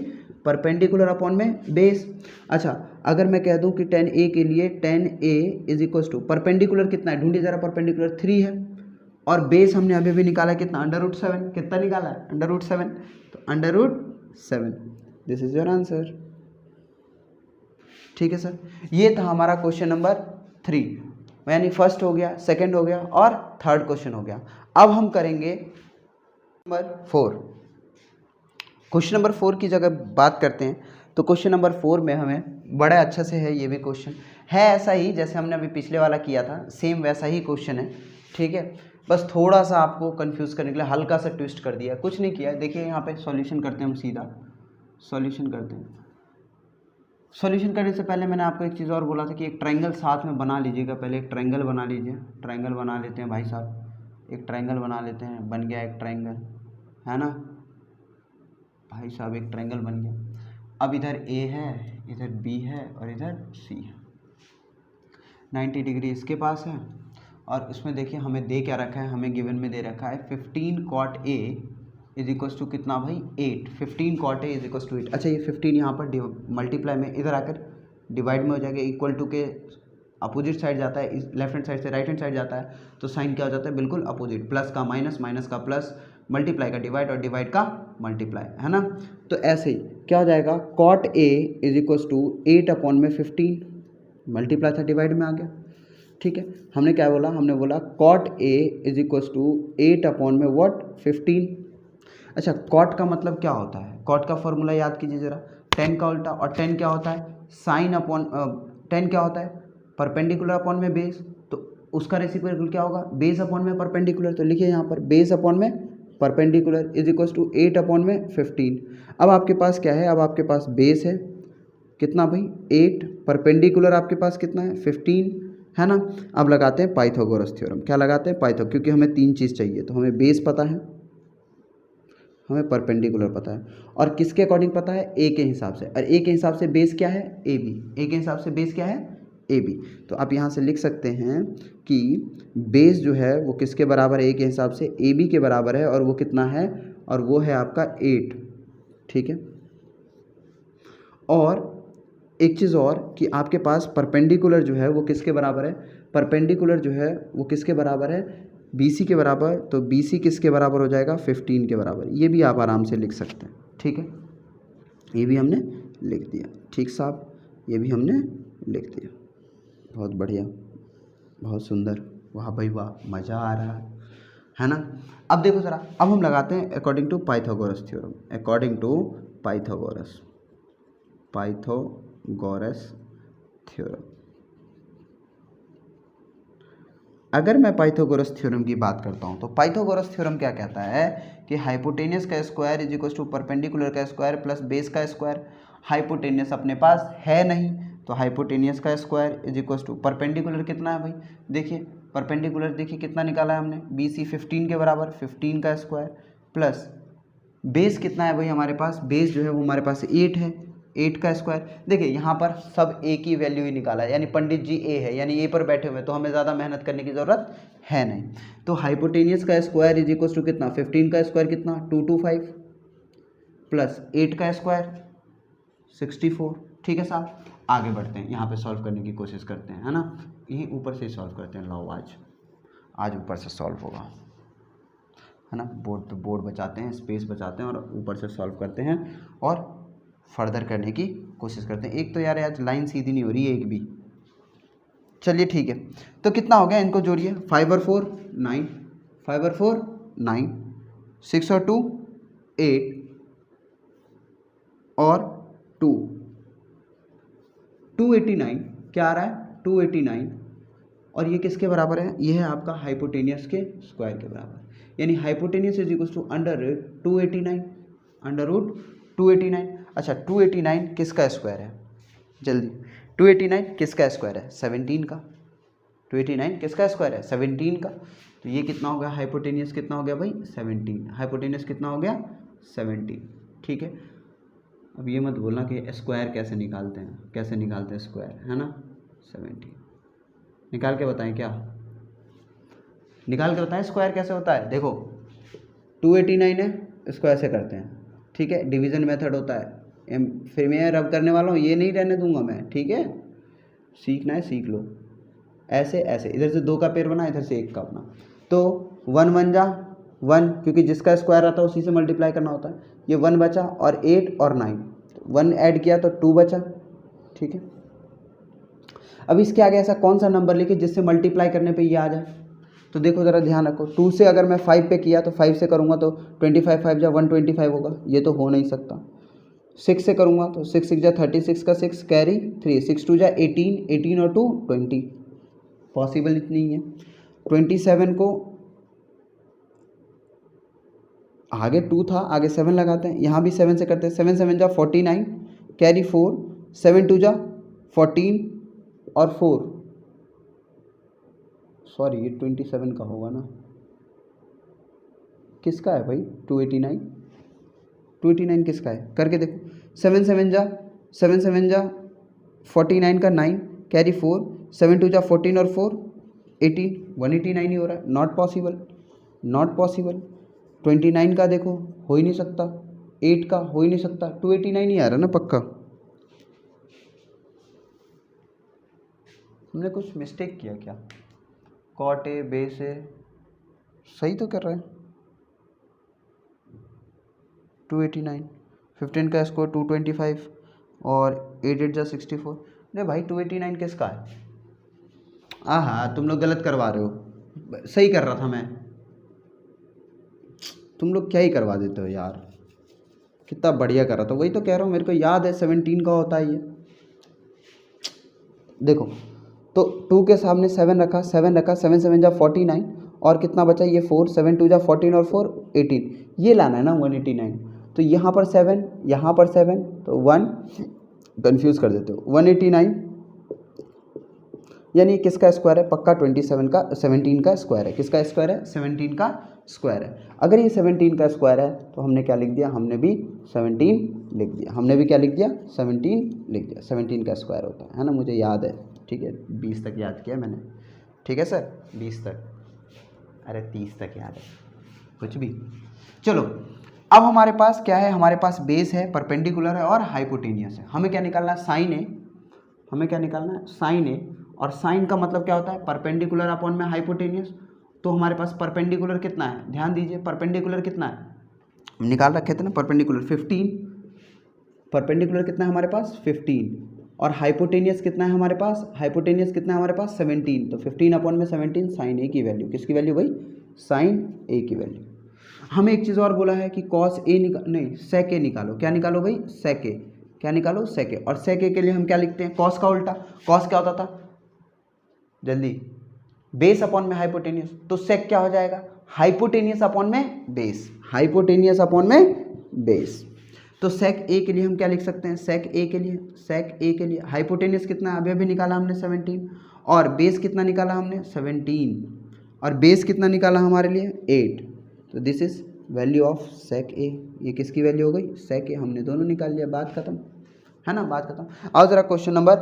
[SPEAKER 1] परपेंडिकुलर अपॉन में बेस। अच्छा, अगर मैं कह दूं कि 10A के लिए 10A is equal to perpendicular कितना है, ढूंढिए जरा, परपेंडिकुलर 3 है, और बेस हमने अभी भी निकाला कितना, √7। कितना निकाला है, √7, तो √7। This is your answer. ठीक है सर, ये था हमारा क्वेश्चन नंबर 3, यानी फर्स्ट हो गया, सेकंड हो गया और थर्ड क्वेश्चन हो गया। अब हम करेंगे नंबर 4। क्वेश्चन नंबर 4 की जगह बात करते हैं, तो क्वेश्चन नंबर 4 में हमें बड़ा अच्छा से है, ये भी क्वेश्चन है ऐसा ही जैसे हमने अभी पिछले वाला किया था, सेम वैसा ही क्वेश्चन है, ठीक है। बस थोड़ा सा आपको कंफ्यूज करने के लिए हल्का सा ट्विस्ट कर दिया, कुछ नहीं किया। देखिए यहाँ पे सॉल्यूशन करते हैं, हम सीधा सॉल्यूशन करते हैं। सॉल्यूशन करने से पहले मैंने आपको एक चीज़ और बोला था कि एक ट्रायंगल साथ में बना लीजिएगा। पहले एक ट्रायंगल बना लीजिए, ट्रायंगल बना लेते हैं भाई साहब, एक ट्रायंगल बना लेते हैं। बन गया एक ट्रायंगल, है ना भाई साहब, एक ट्रायंगल बन गया। अब इधर A है, इधर B है और इधर C है। 90 डिग्री इसके पास है, और उसमें देखिए हमें दे क्या रखा है, हमें गिवन में दे रखा है 15 cot A is equal to कितना भाई 8, 15 cot A is equal to 8। अच्छा ये 15 यहाँ पर मल्टीप्लाई में इधर आकर डिवाइड में हो जाएगा, इक्वल टू के अपोजिट साइड जाता है, लेफ्ट हैंड साइड से राइट हैंड साइड जाता है, तो साइन क्या हो जाता है बिल्कुल अपोजिट, प्लस का माइनस, माइनस का प्लस, मल्टीप्लाई का डिवाइड और डिवाइड का मल्टीप्लाई, है ना। तो ऐसे ही क्या हो जाएगा, cot A is equal to 8/15, multiply था डिवाइड में आ गया, ठीक है। हमने क्या बोला, हमने बोला cot A is equal to 8/15। अच्छा कॉट का मतलब क्या होता है, कॉट का फॉर्मूला याद कीजिए जरा, टेन का उल्टा, और टेन क्या होता है साइन अपॉन, टेन क्या होता है परपेंडिकुलर अपॉन में बेस, तो उसका रेसिप्रोकल क्या होगा बेस अपॉन में परपेंडिकुलर, तो लिखिए यहाँ पर बेस अपॉन में परपेंडिकुलर इज इक्वल टू 8/15। अब आपके पास क्या है, अब आपके पास बेस है कितना भाई 8, परपेंडिकुलर आपके पास कितना है 15, है ना। अब लगाते हैं पाइथागोरस थ्योरम, क्या लगाते हैं पाइथो, क्योंकि हमें 3 चीज़ चाहिए, तो हमें बेस पता है, हमें परपेंडिकुलर पता है, और किसके अकॉर्डिंग पता है ए के हिसाब से, और ए के हिसाब से बेस क्या है ए बी, ए के हिसाब से बेस क्या है ए बी। तो आप यहाँ से लिख सकते हैं कि बेस जो है वो किसके बराबर है ए के हिसाब से, ए बी के बराबर है, और वो कितना है, और वो है आपका 8, ठीक है। और एक चीज़ और कि आपके पास परपेंडिकुलर जो है वो किसके बराबर है, परपेंडिकुलर जो है वो किसके बराबर है BC के बराबर, तो BC किसके बराबर हो जाएगा 15 के बराबर, ये भी आप आराम से लिख सकते हैं, ठीक है। ये भी हमने लिख दिया, ठीक साहब, ये भी हमने लिख दिया, बहुत बढ़िया, बहुत सुंदर, वाह भाई वाह, मज़ा आ रहा है ना। अब देखो ज़रा, अब हम लगाते हैं according to Pythagoras theorem, according to Pythagoras theorem. अगर मैं पाइथागोरस थ्योरम की बात करता हूँ तो पाइथागोरस थ्योरम क्या कहता है कि हाइपोटेनियस का square is equal to perpendicular का स्क्वायर प्लस बेस का स्क्वायर। हाइपोटेनियस अपने पास है नहीं, तो हाइपोटेनियस का square is equal to perpendicular कितना है भाई, देखिए परपेंडिकुलर देखिए कितना निकाला है हमने BC 15 के बराबर, 15 का स्क्वायर प्लस बेस कितना है भाई हमारे पास, बेस जो है वो हमारे पास 8 है, 8 का स्क्वायर। देखिए यहाँ पर सब ए की वैल्यू ही निकाला है, यानी पंडित जी ए है, यानी ए पर बैठे हुए, तो हमें ज़्यादा मेहनत करने की ज़रूरत है नहीं। तो हाइपोटेनियस का स्क्वायर इज इक्वल टू कितना 15 का स्क्वायर कितना 225 प्लस 8 का स्क्वायर 64, ठीक है साहब। आगे बढ़ते हैं, यहाँ पे सॉल्व करने की कोशिश करते हैं, है ना, यहीं ऊपर से सॉल्व करते हैं। लाओ आज ऊपर से सॉल्व होगा, है ना, बोर्ड पे बोर्ड बचाते हैं, स्पेस बचाते हैं और ऊपर से सॉल्व करते हैं और फर्दर करने की कोशिश करते हैं। एक तो यार आज लाइन सीधी नहीं हो रही है एक भी, चलिए ठीक है। तो कितना हो गया, इनको जोड़िए, 5 और 4 9, 5 और 4 9, 6 और 2 8 और 2 289, क्या आ रहा है 289, और ये किसके बराबर है, ये है आपका हाइपोटेनियस के स्क्वायर के बराबर, यानी hypotenuse is equal to under root 289। अच्छा 289 किसका स्क्वायर है, जल्दी 289 किसका स्क्वायर है 17 का, 289 किसका स्क्वायर है 17 का, तो ये कितना हो गया हाइपोटेनियस कितना हो गया भाई 17, हाइपोटेनियस कितना हो गया 17, ठीक है। अब ये मत बोलना कि स्क्वायर कैसे निकालते हैं स्क्वायर, है ना 17 निकाल के बताएं, क्या निकाल के बताएं स्क्वायर कैसे होता है। देखो 289 है, इसको ऐसे करते हैं, ठीक है, डिवीज़न मेथड होता है, फिर मैं रब करने वाला हूँ, ये नहीं रहने दूंगा मैं, ठीक है, सीखना है सीख लो, ऐसे ऐसे, इधर से 2 का पेड़ बना, इधर से 1 का बना, तो 1 1 जा 1, क्योंकि जिसका स्क्वायर आता है उसी से मल्टीप्लाई करना होता है, ये 1 बचा और 8 और 9, 1 ऐड किया तो 2 बचा, ठीक है। अब इसके आगे ऐसा कौन सा नंबर लिखे जिससे मल्टीप्लाई करने पे ये आ जाए, तो देखो ज़रा ध्यान रखो, 2 से अगर मैं 5 पे किया तो 5 से करूँगा तो 25 5 जा 125 होगा, ये तो हो नहीं सकता। 6 से करूँगा तो 6 6 जा 36 का 6 कैरी 3, 6 2 जा 18, 18 और 2 20, पॉसिबल इतनी ही है। 27 को आगे 2 था, आगे 7 लगाते हैं, यहाँ भी 7 से करते हैं, 7 7 जा 49 कैरी 4, 7 2 जा 14 और 4, सॉरी ये 27 का होगा ना, किसका है भाई 289 किसका है, करके देखो, 7 7 जा 49 का 9 कैरी 4, 7 2 जा 14 और 4 18, 189 ही हो रहा है, नॉट पॉसिबल। 29 का देखो हो ही नहीं सकता, 8 का हो ही नहीं सकता, 289 ही आ रहा ना पक्का। हमने कुछ मिस्टेक किया क्या? कॉट ए बेस ए सही तो कर रहा है। 289, 15 का स्कोर 225 और 8 8 जा 64। अरे भाई 289 किसका है? हाँ तुम लोग गलत करवा रहे हो, सही कर रहा था मैं। तुम लोग क्या ही करवा देते हो यार, कितना बढ़िया कर रहा था, वही तो कह रहा हूँ, मेरे को याद है 17 का होता है ये। देखो तो 2 के सामने 7 रखा, 7 रखा, 7 7 जा 49 और कितना बचा ये 4, 7 2 जा 14 और 4 18, ये लाना है ना 189। तो यहाँ पर 7, यहाँ पर 7, तो 1 कंफ्यूज कर देते हो, 189 यानी किसका स्क्वायर है? पक्का 17 का स्क्वायर है। किसका स्क्वायर है? 17 का स्क्वायर है। अगर ये 17 का स्क्वायर है तो हमने क्या लिख दिया? हमने भी 17 लिख दिया। हमने भी क्या लिख दिया? 17 लिख दिया। 17 का स्क्वायर होता है ना, मुझे याद है, ठीक है, 20 तक याद किया मैंने, ठीक है सर, 20 तक, अरे 30 तक याद है, कुछ भी। चलो अब हमारे पास क्या है? हमारे पास बेस है, परपेंडिकुलर है और हाइपोटेनियस है। हमें क्या निकालना है? साइन ए। हमें क्या निकालना है? साइन ए। और साइन का मतलब क्या होता है? परपेंडिकुलर अपॉन में हाइपोटेनियस। तो हमारे पास परपेंडिकुलर कितना है? ध्यान दीजिए, परपेंडिकुलर कितना है निकाल रखे थे ना, परपेंडिकुलर 15। परपेंडिकुलर कितना है हमारे पास? 15। और हाइपोटेनियस कितना है हमारे पास? हाइपोटेनियस कितना है हमारे पास? 17। तो 15 अपॉन में 17, साइन ए की वैल्यू, किसकी वैल्यू भाई? साइन ए की वैल्यू। हमें एक चीज़ और बोला है कि कॉस ए नहीं सेक ए निकालो। क्या निकालो भाई? सेक ए। क्या निकालो? सेक ए। और सेक ए के लिए हम क्या लिखते हैं? कॉस का उल्टा। कॉस क्या होता था? जल्दी, बेस अपॉन में हाइपोटेनियस। तो सेक क्या हो जाएगा? हाइपोटेनियस अपॉन में बेस। हाइपोटेनियस अपॉन में बेस। तो सेक ए के लिए हम क्या लिख सकते हैं? सेक ए के लिए, सेक ए के लिए हाइपोटेनियस कितना अभी अभी निकाला हमने? 17। और बेस कितना निकाला हमने? 17। और बेस कितना निकाला हमारे लिए? 8। तो this is value of sec A. ये किसकी वैल्यू हो गई? सेक ए। हमने दोनों निकाल लिया, बात खत्म, है ना, बात खत्म। आओ जरा क्वेश्चन नंबर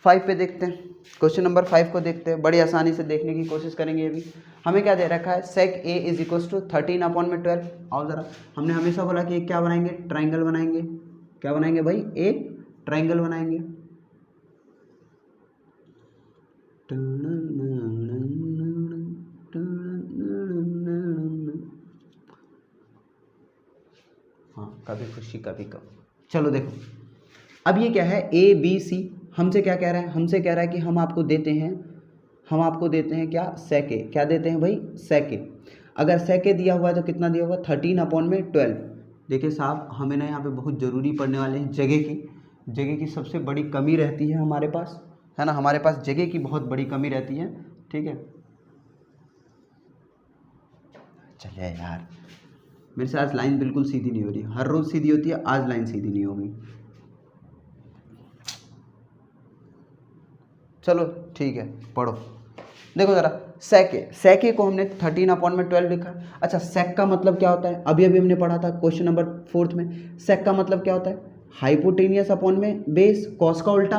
[SPEAKER 1] 5 पे देखते हैं। क्वेश्चन नंबर 5 को देखते हैं, बड़ी आसानी से देखने की कोशिश करेंगे। अभी हमें क्या दे रखा है? Sec A is equal to 13 upon में 12। आओ जरा, हमने हमेशा बोला कि क्या बनाएंगे? ट्राइंगल बनाएंगे। क्या बनाएंगे भाई? एक ट्राइंगल बनाएंगे। हाँ, कभी खुशी कभी गम। चलो देखो, अब ये क्या है? ए बी सी हमसे क्या कह रहा है? हमसे कह रहा है कि हम आपको देते हैं क्या? सेक ए। क्या देते हैं भाई? सेक ए। अगर सेक ए दिया हुआ है तो कितना दिया हुआ? 13 अपॉन में 12। देखिए साहब, हमें ना यहाँ पे बहुत ज़रूरी पड़ने वाले हैं जगह की सबसे बड़ी कमी रहती है हमारे पास, है ना, हमारे पास जगह की बहुत बड़ी कमी रहती है, ठीक है। चलिए यार, मेरे से आज लाइन बिल्कुल सीधी नहीं हो रही, हर रोज़ सीधी होती है, आज लाइन सीधी नहीं होगी। चलो ठीक है, पढ़ो। देखो ज़रा, सेक ए को हमने 13 अपॉन में 12 लिखा। अच्छा, सेक का मतलब क्या होता है? अभी अभी हमने पढ़ा था क्वेश्चन नंबर 4 में। सेक का मतलब क्या होता है? हाइपोटेनियस अपॉन में बेस। कॉस का उल्टा,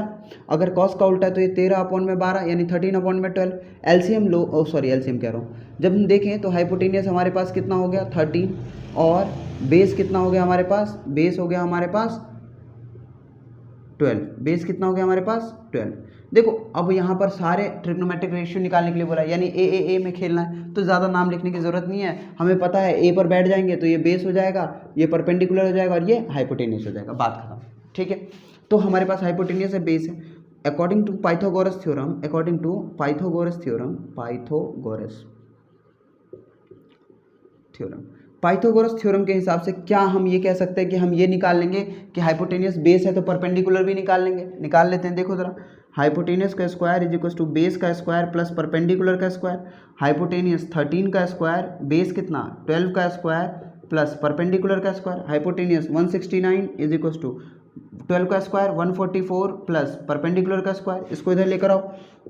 [SPEAKER 1] अगर कॉस का उल्टा है तो ये 13 अपॉन में 12 यानी 13 अपॉन में 12। एलसीएम लो, सॉरी एलसीएम कह रहा हूँ, जब हम देखें तो हाइपोटेनियस हमारे पास कितना हो गया? 13 और बेस कितना हो गया हमारे पास? बेस हो गया हमारे पास 12। बेस कितना हो गया हमारे पास? 12। देखो अब यहाँ पर सारे ट्रिग्नोमेट्रिक रेशियो निकालने के लिए बोला, यानी ए में खेलना है, तो ज़्यादा नाम लिखने की ज़रूरत नहीं है। हमें पता है ए पर बैठ जाएंगे तो ये बेस हो जाएगा, ये परपेंडिकुलर हो जाएगा और ये हाइपोटेनियस हो जाएगा, बात खत्म, ठीक है। तो हमारे पास हाइपोटेनियस है, बेस है। According to Pythagoras theorem, Pythagoras theorem के हिसाब से क्या हम ये कह सकते हैं कि हम ये निकाल लेंगे कि हाइपोटेनियस बेस है तो परपेंडिकुलर भी निकाल लेंगे। निकाल लेते हैं, देखो जरा, हाइपोटेनियस का square is equal to base का स्क्वायर प्लस परपेंडिकुलर का स्क्वायर। हाइपोटेनियस 13 का स्क्वायर, बेस कितना? 12 का स्क्वायर प्लस परपेंडिकुलर का square. Hypotenuse 169 is equal to 12 का स्क्वायर 144 प्लस परपेंडिकुलर का स्क्वायर। इसको इधर लेकर आओ,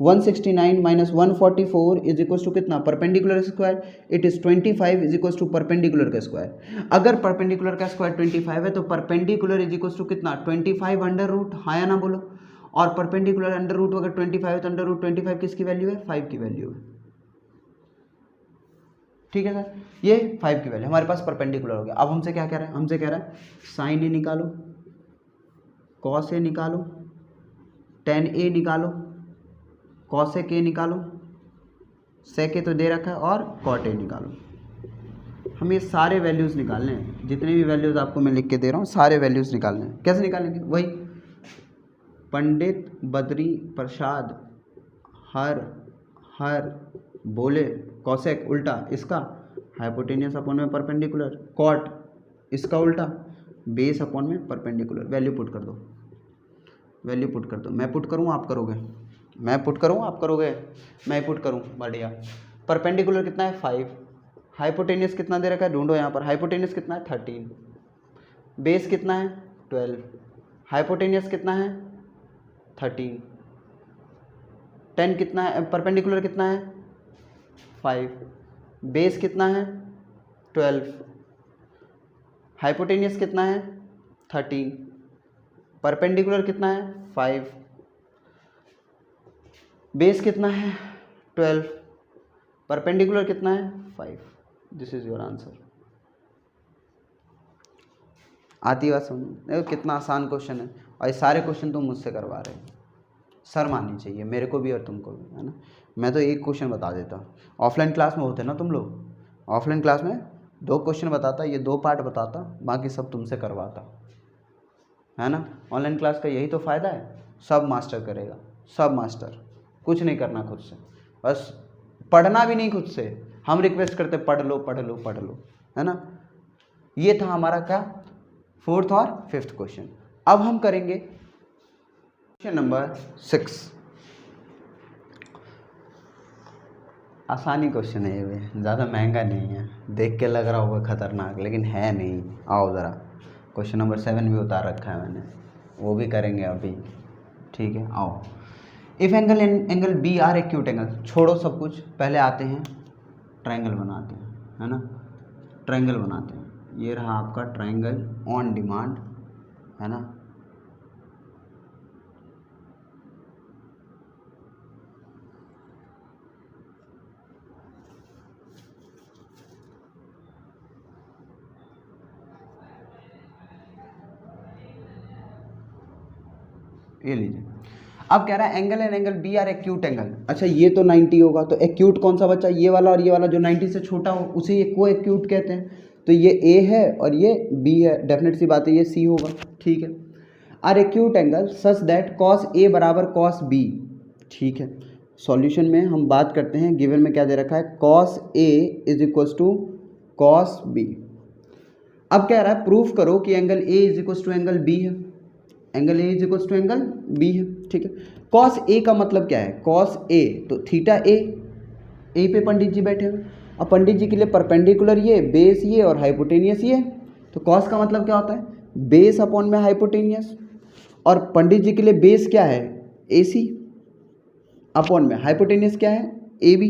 [SPEAKER 1] 169 माइनस 144 इज इक्वल टू कितना? Perpendicular square, it is 25 is equal to perpendicular का स्क्वायर। अगर परपेंडिकुलर का स्क्वायर 25 है तो परपेंडिकुलर इज इक्वल टू कितना? 25 अंडर रूट, हाँ या ना बोलो। और परपेंडिकुलर अंडर रूट अगर 25 है तो अंडर रूट 25 किसकी वैल्यू है? 5 की वैल्यू है, ठीक है सर, ये 5 की वैल्यू हमारे पास परपेंडिकुलर हो गया। अब हमसे क्या कह रहा है, हमसे कह रहा है साइन ए निकालो, कॉस ए निकालो, टेन ए निकालो, कॉसेक ए निकालो, सेक ए तो दे रखा है, और कॉट ए निकालो। हम ये सारे वैल्यूज़ निकालने हैं, जितने भी वैल्यूज़ आपको मैं लिख के दे रहा हूँ सारे वैल्यूज़ निकालने हैं। कैसे निकालेंगे, वही पंडित बद्री प्रसाद हर बोले कॉसेक उल्टा इसका हाइपोटेनियस अपॉन में परपेंडिकुलर, कॉट इसका उल्टा बेस अपॉन में परपेंडिकुलर। वैल्यू पुट कर दो, वैल्यू पुट कर दो। मैं पुट करूँ आप करोगे, मैं पुट करूँ आप करोगे, मैं पुट करूँ, बढ़िया। परपेंडिकुलर कितना है 5, हाइपोटेनियस कितना दे रखा है ढूंढो यहाँ पर, हाइपोटेनियस कितना है 13, बेस कितना है 12, हाइपोटेनियस कितना है 13, 10 कितना है, परपेंडिकुलर कितना है 5, बेस कितना है 12, हाइपोटेनियस कितना है 13, परपेंडिकुलर कितना है 5, बेस कितना है 12, परपेंडिकुलर कितना है 5। This is your answer. आती बात समझ, देखो कितना आसान क्वेश्चन है, और ये सारे क्वेश्चन तुम मुझसे करवा रहे हो, शर्म आनी चाहिए मेरे को भी और तुमको भी, है ना। मैं तो एक क्वेश्चन बता देता, ऑफलाइन क्लास में होते ना तुम लोग, ऑफलाइन क्लास में 2 क्वेश्चन बताता, ये 2 पार्ट बताता, बाकी सब तुमसे करवाता, है ना। ऑनलाइन क्लास का यही तो फ़ायदा है, सब मास्टर करेगा, सब मास्टर, कुछ नहीं करना खुद से, बस पढ़ना भी नहीं खुद से, हम रिक्वेस्ट करते पढ़ लो पढ़ लो पढ़ लो, है ना। ये था हमारा क्या 4th और 5th क्वेश्चन। अब हम करेंगे क्वेश्चन नंबर 6। आसानी क्वेश्चन है ये, ज़्यादा महंगा नहीं है, देख के लग रहा होगा खतरनाक लेकिन है नहीं। आओ ज़रा, क्वेश्चन नंबर 7 भी उतार रखा है मैंने, वो भी करेंगे अभी, ठीक है। आओ, if angle angle B are acute angle, छोड़ो सब कुछ, पहले आते हैं ट्रायंगल बनाते हैं, है ना। ट्रायंगल बनाते हैं, ये रहा आपका ट्रायंगल ऑन डिमांड, है ना। ये लीजिए, अब कह रहा है angle and angle B are acute angle. अच्छा, ये तो 90 होगा, तो एक्यूट कौन सा बच्चा, ये वाला और ये वाला जो 90 से छोटा हो उसे ये को एक्यूट कहते हैं। तो ये ए है और ये बी है, डेफिनेट सी बात है ये सी होगा, ठीक है। Are acute angle such that cos A बराबर कॉस बी, ठीक है। सॉल्यूशन में हम बात करते हैं, गिवन में क्या दे रखा है, cos A is equals to cos B. अब कह रहा है प्रूफ करो कि angle A is equals to angle B है, angle A is equals to angle B है, ठीक है। कॉस ए का मतलब क्या है, कॉस ए तो थीटा ए, ए पे पंडित जी बैठे हुए, अब पंडित जी के लिए परपेंडिकुलर ये, बेस ये और हाइपोटेनियस ये, तो कॉस का मतलब क्या होता है, बेस अपॉन में हाइपोटेनियस, और पंडित जी के लिए बेस क्या है ए सी, अपॉन में हाइपोटेनियस क्या है ए बी।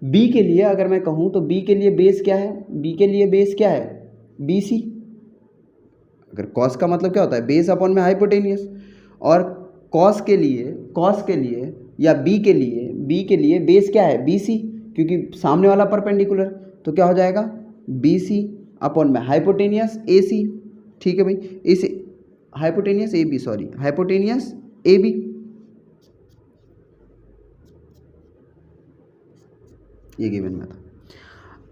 [SPEAKER 1] बी के लिए अगर मैं कहूँ तो बी के लिए बेस क्या है, बी के लिए बेस क्या है बी सी। अगर कॉस का मतलब क्या होता है, बेस अपॉन में हाइपोटेनियस, और कॉस के लिए या बी के लिए बेस क्या है बी सी, क्योंकि सामने वाला परपेंडिकुलर, तो क्या हो जाएगा बी सी अपॉन में हाइपोटेनियस ए सी, ठीक है भाई। इस hypotenuse A B, sorry hypotenuse A B, ये गिवन में था।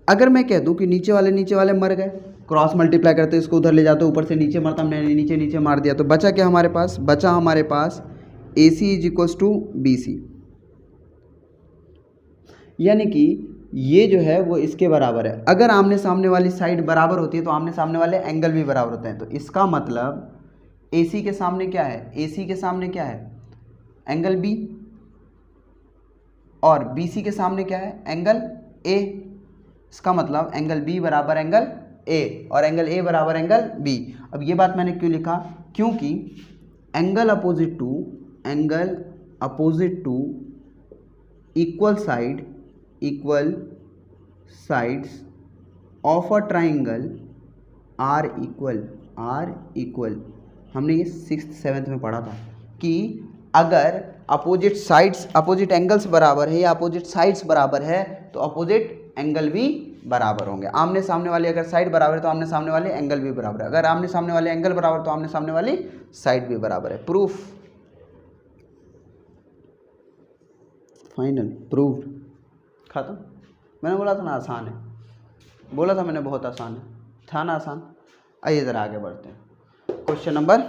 [SPEAKER 1] अगर मैं कह दूं कि नीचे वाले मर गए, क्रॉस मल्टीप्लाई करते इसको उधर ले जाते, ऊपर से नीचे मरता, हमने नीचे मार दिया, तो बचा क्या हमारे पास, बचा हमारे पास A C is equals to B C, यानी कि ये जो है वो इसके बराबर है। अगर आमने सामने वाली साइड बराबर होती है तो आमने सामने वाले एंगल भी बराबर होते हैं, तो इसका मतलब ए सी के सामने क्या है, ए सी के सामने क्या है एंगल बी, और बी सी के सामने क्या है एंगल ए। इसका मतलब एंगल बी बराबर एंगल ए और एंगल ए बराबर एंगल बी। अब ये बात मैंने क्यों लिखा, क्योंकि angle opposite to equal sides of a triangle are equal, हमने ये 6th 7th में पढ़ा था कि अगर अपोजिट साइड्स, अपोजिट एंगल्स बराबर है या अपोजिट साइड्स बराबर है तो अपोजिट एंगल भी बराबर होंगे। आमने सामने वाली अगर साइड बराबर है तो आमने सामने वाले एंगल भी बराबर है, अगर आमने सामने वाले एंगल बराबर तो आमने सामने वाली साइड भी बराबर है। प्रूफ फाइनल प्रूव्ड, खत्म। मैंने बोला था ना आसान है, बोला था मैंने बहुत आसान है, था ना आसान। आइए ज़रा आगे बढ़ते हैं, क्वेश्चन नंबर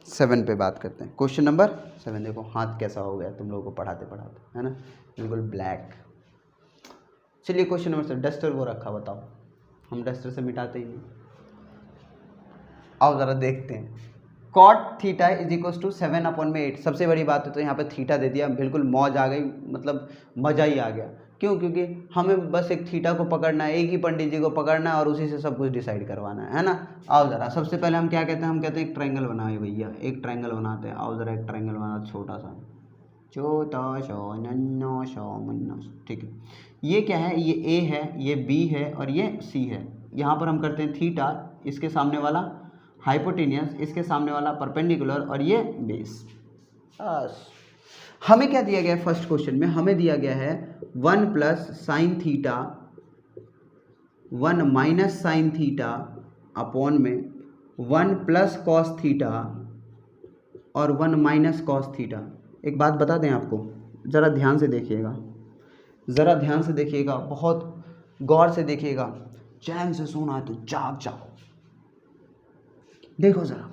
[SPEAKER 1] 7 पे बात करते हैं। क्वेश्चन नंबर 7 देखो हाथ कैसा हो गया तुम लोगों को पढ़ाते पढ़ाते, है ना, बिल्कुल ब्लैक। चलिए क्वेश्चन नंबर 7, डस्टर वो रखा, बताओ, हम डस्टर से मिटाते ही नहीं। आओ ज़रा देखते हैं। Cot theta is equal to 7/8। सबसे बड़ी बात है तो यहाँ पे थीटा दे दिया, बिल्कुल मौज आ गई, मतलब मज़ा ही आ गया। क्यों? क्योंकि हमें बस एक थीटा को पकड़ना है, एक ही पंडित जी को पकड़ना है और उसी से सब कुछ डिसाइड करवाना है ना। आओ ज़रा सबसे पहले हम क्या कहते हैं, हम कहते हैं एक ट्रायंगल बनाए भैया, एक ट्रायंगल बनाते हैं। आओ ज़रा एक ट्रायंगल बना, छोटा सा, छोटा सा नन्ना सा मुन्ना, ठीक है। ये क्या है, ये ए है, ये बी है और ये सी है। यहाँ पर हम करते हैं थीटा, इसके सामने वाला हाइपोटेनियस, इसके सामने वाला परपेंडिकुलर और ये बेस। बस हमें क्या दिया गया है फर्स्ट क्वेश्चन में, हमें दिया गया है 1 plus sine theta 1 minus sine theta upon में 1 प्लस कॉस थीटा और 1 माइनस कॉस थीटा। एक बात बता दें आपको, ज़रा ध्यान से देखिएगा, ज़रा ध्यान से देखिएगा, बहुत गौर से देखिएगा, चैन से सोना है तो जाग जाओ। देखो ज़रा,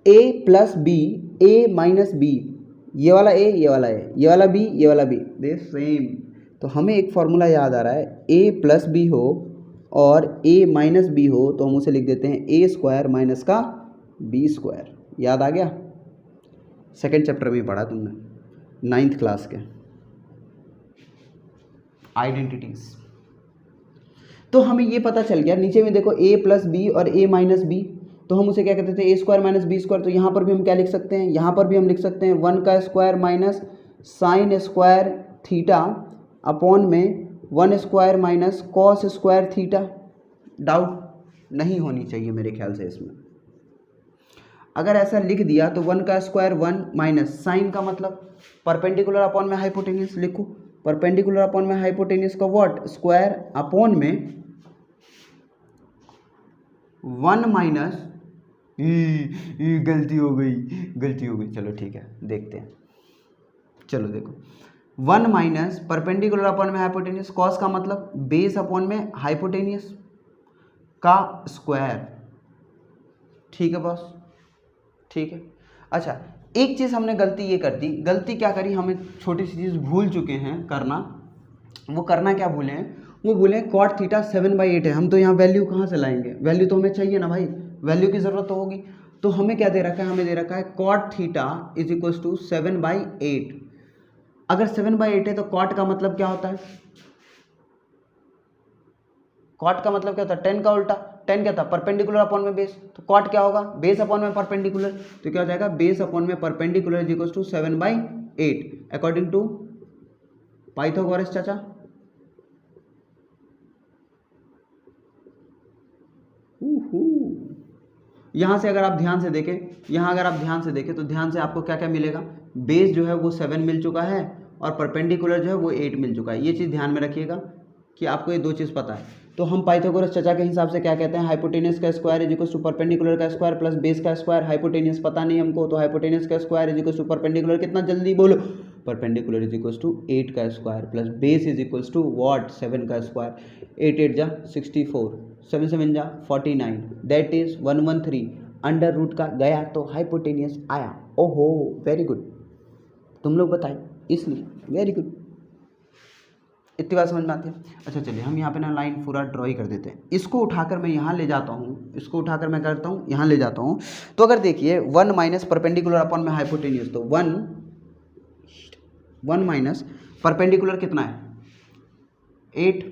[SPEAKER 1] a plus B, A minus B, ये वाला ए, ये वाला ए, ये वाला बी, ये वाला बी, दे सेम। तो हमें एक फॉर्मूला याद आ रहा है, a प्लस बी हो और a माइनस बी हो तो हम उसे लिख देते हैं a स्क्वायर माइनस का b स्क्वायर। याद आ गया? सेकेंड चैप्टर में पढ़ा तुमने, 9th क्लास के आइडेंटिटीज। तो हमें ये पता चल गया, नीचे में देखो a प्लस बी और a माइनस बी, तो हम उसे क्या कहते थे, a square minus B square. तो यहाँ पर भी हम क्या लिख सकते हैं, यहाँ पर भी हम लिख सकते हैं 1 का square minus sine square theta upon में 1 square minus cos square theta. Doubt नहीं होनी चाहिए मेरे ख्याल से इसमें। अगर ऐसा लिख दिया तो 1 का स्क्वायर 1 माइनस साइन का मतलब परपेंडिकुलर अपॉन में हाइपोटेनियस लिखो, परपेंडिकुलर अपॉन में हाइपोटेनियस का व्हाट स्क्वायर अपॉन में 1 माइनस, गलती हो गई, गलती हो गई, चलो ठीक है देखते हैं। चलो देखो 1 माइनस परपेंडिकुलर अपॉन में हाइपोटेनियस, कॉस का मतलब बेस अपॉन में हाइपोटेनियस का स्क्वायर। ठीक है बॉस, ठीक है। अच्छा एक चीज़ हमने गलती ये कर दी, गलती क्या करी, हमें छोटी सी चीज़ भूल चुके हैं करना। वो करना क्या भूले हैं, वो बोले कॉट थीटा 7/8 है। हम तो यहाँ वैल्यू कहाँ से लाएंगे, वैल्यू तो हमें चाहिए ना भाई, वैल्यू की ज़रूरत तो होगी। तो हमें क्या दे रखा है, हमें दे रखा है cot theta is equal to 7/8। अगर 7/8 है तो कॉट का मतलब क्या होता है, कॉट का मतलब क्या होता है, 10 का उल्टा। 10 क्या था, परपेंडिकुलर अपॉन में बेस, तो कॉट क्या होगा, बेस अपॉन में परपेंडिकुलर। तो क्या हो जाएगा, बेस अपॉन में perpendicular is equal to 7/8 according to Pythagoras चाचा। यहाँ से अगर आप ध्यान से देखें, यहाँ अगर आप ध्यान से देखें तो ध्यान से आपको क्या क्या मिलेगा, बेस जो है वो 7 मिल चुका है और परपेंडिकुलर जो है वो 8 मिल चुका है। ये चीज़ ध्यान में रखिएगा कि आपको ये दो चीज़ पता है। तो हम पाइथागोरस चाचा के हिसाब से क्या कहते हैं, हाइपोटेनियस का square is equal to perpendicular का स्क्वायर प्लस बेस का स्क्वायर। हाइपोटेनियस पता नहीं हमको, तो हाइपोटेनियस का square is equal to perpendicular, कितना जल्दी बोलो, परपेंडिकुलर इज इक्वल टू 8 का square plus base is equal to what 7 का स्क्वायर। 8 8 जा 64, 7 7 जा 49, दैट इज 113। अंडर रूट का गया तो हाइपोटेनियस आया। ओहो वेरी गुड, तुम लोग बताए इसलिए वेरी गुड, इतनी बात समझ में आती है। अच्छा चलिए हम यहाँ पे ना लाइन पूरा ड्रॉ ही कर देते हैं। इसको उठाकर मैं यहाँ ले जाता हूँ, इसको उठाकर मैं करता हूँ यहाँ ले जाता हूँ। तो अगर देखिए 1 माइनस परपेंडिकुलर अपॉन में हाइपोटेनियस, तो 1 माइनस परपेंडिकुलर कितना है 8,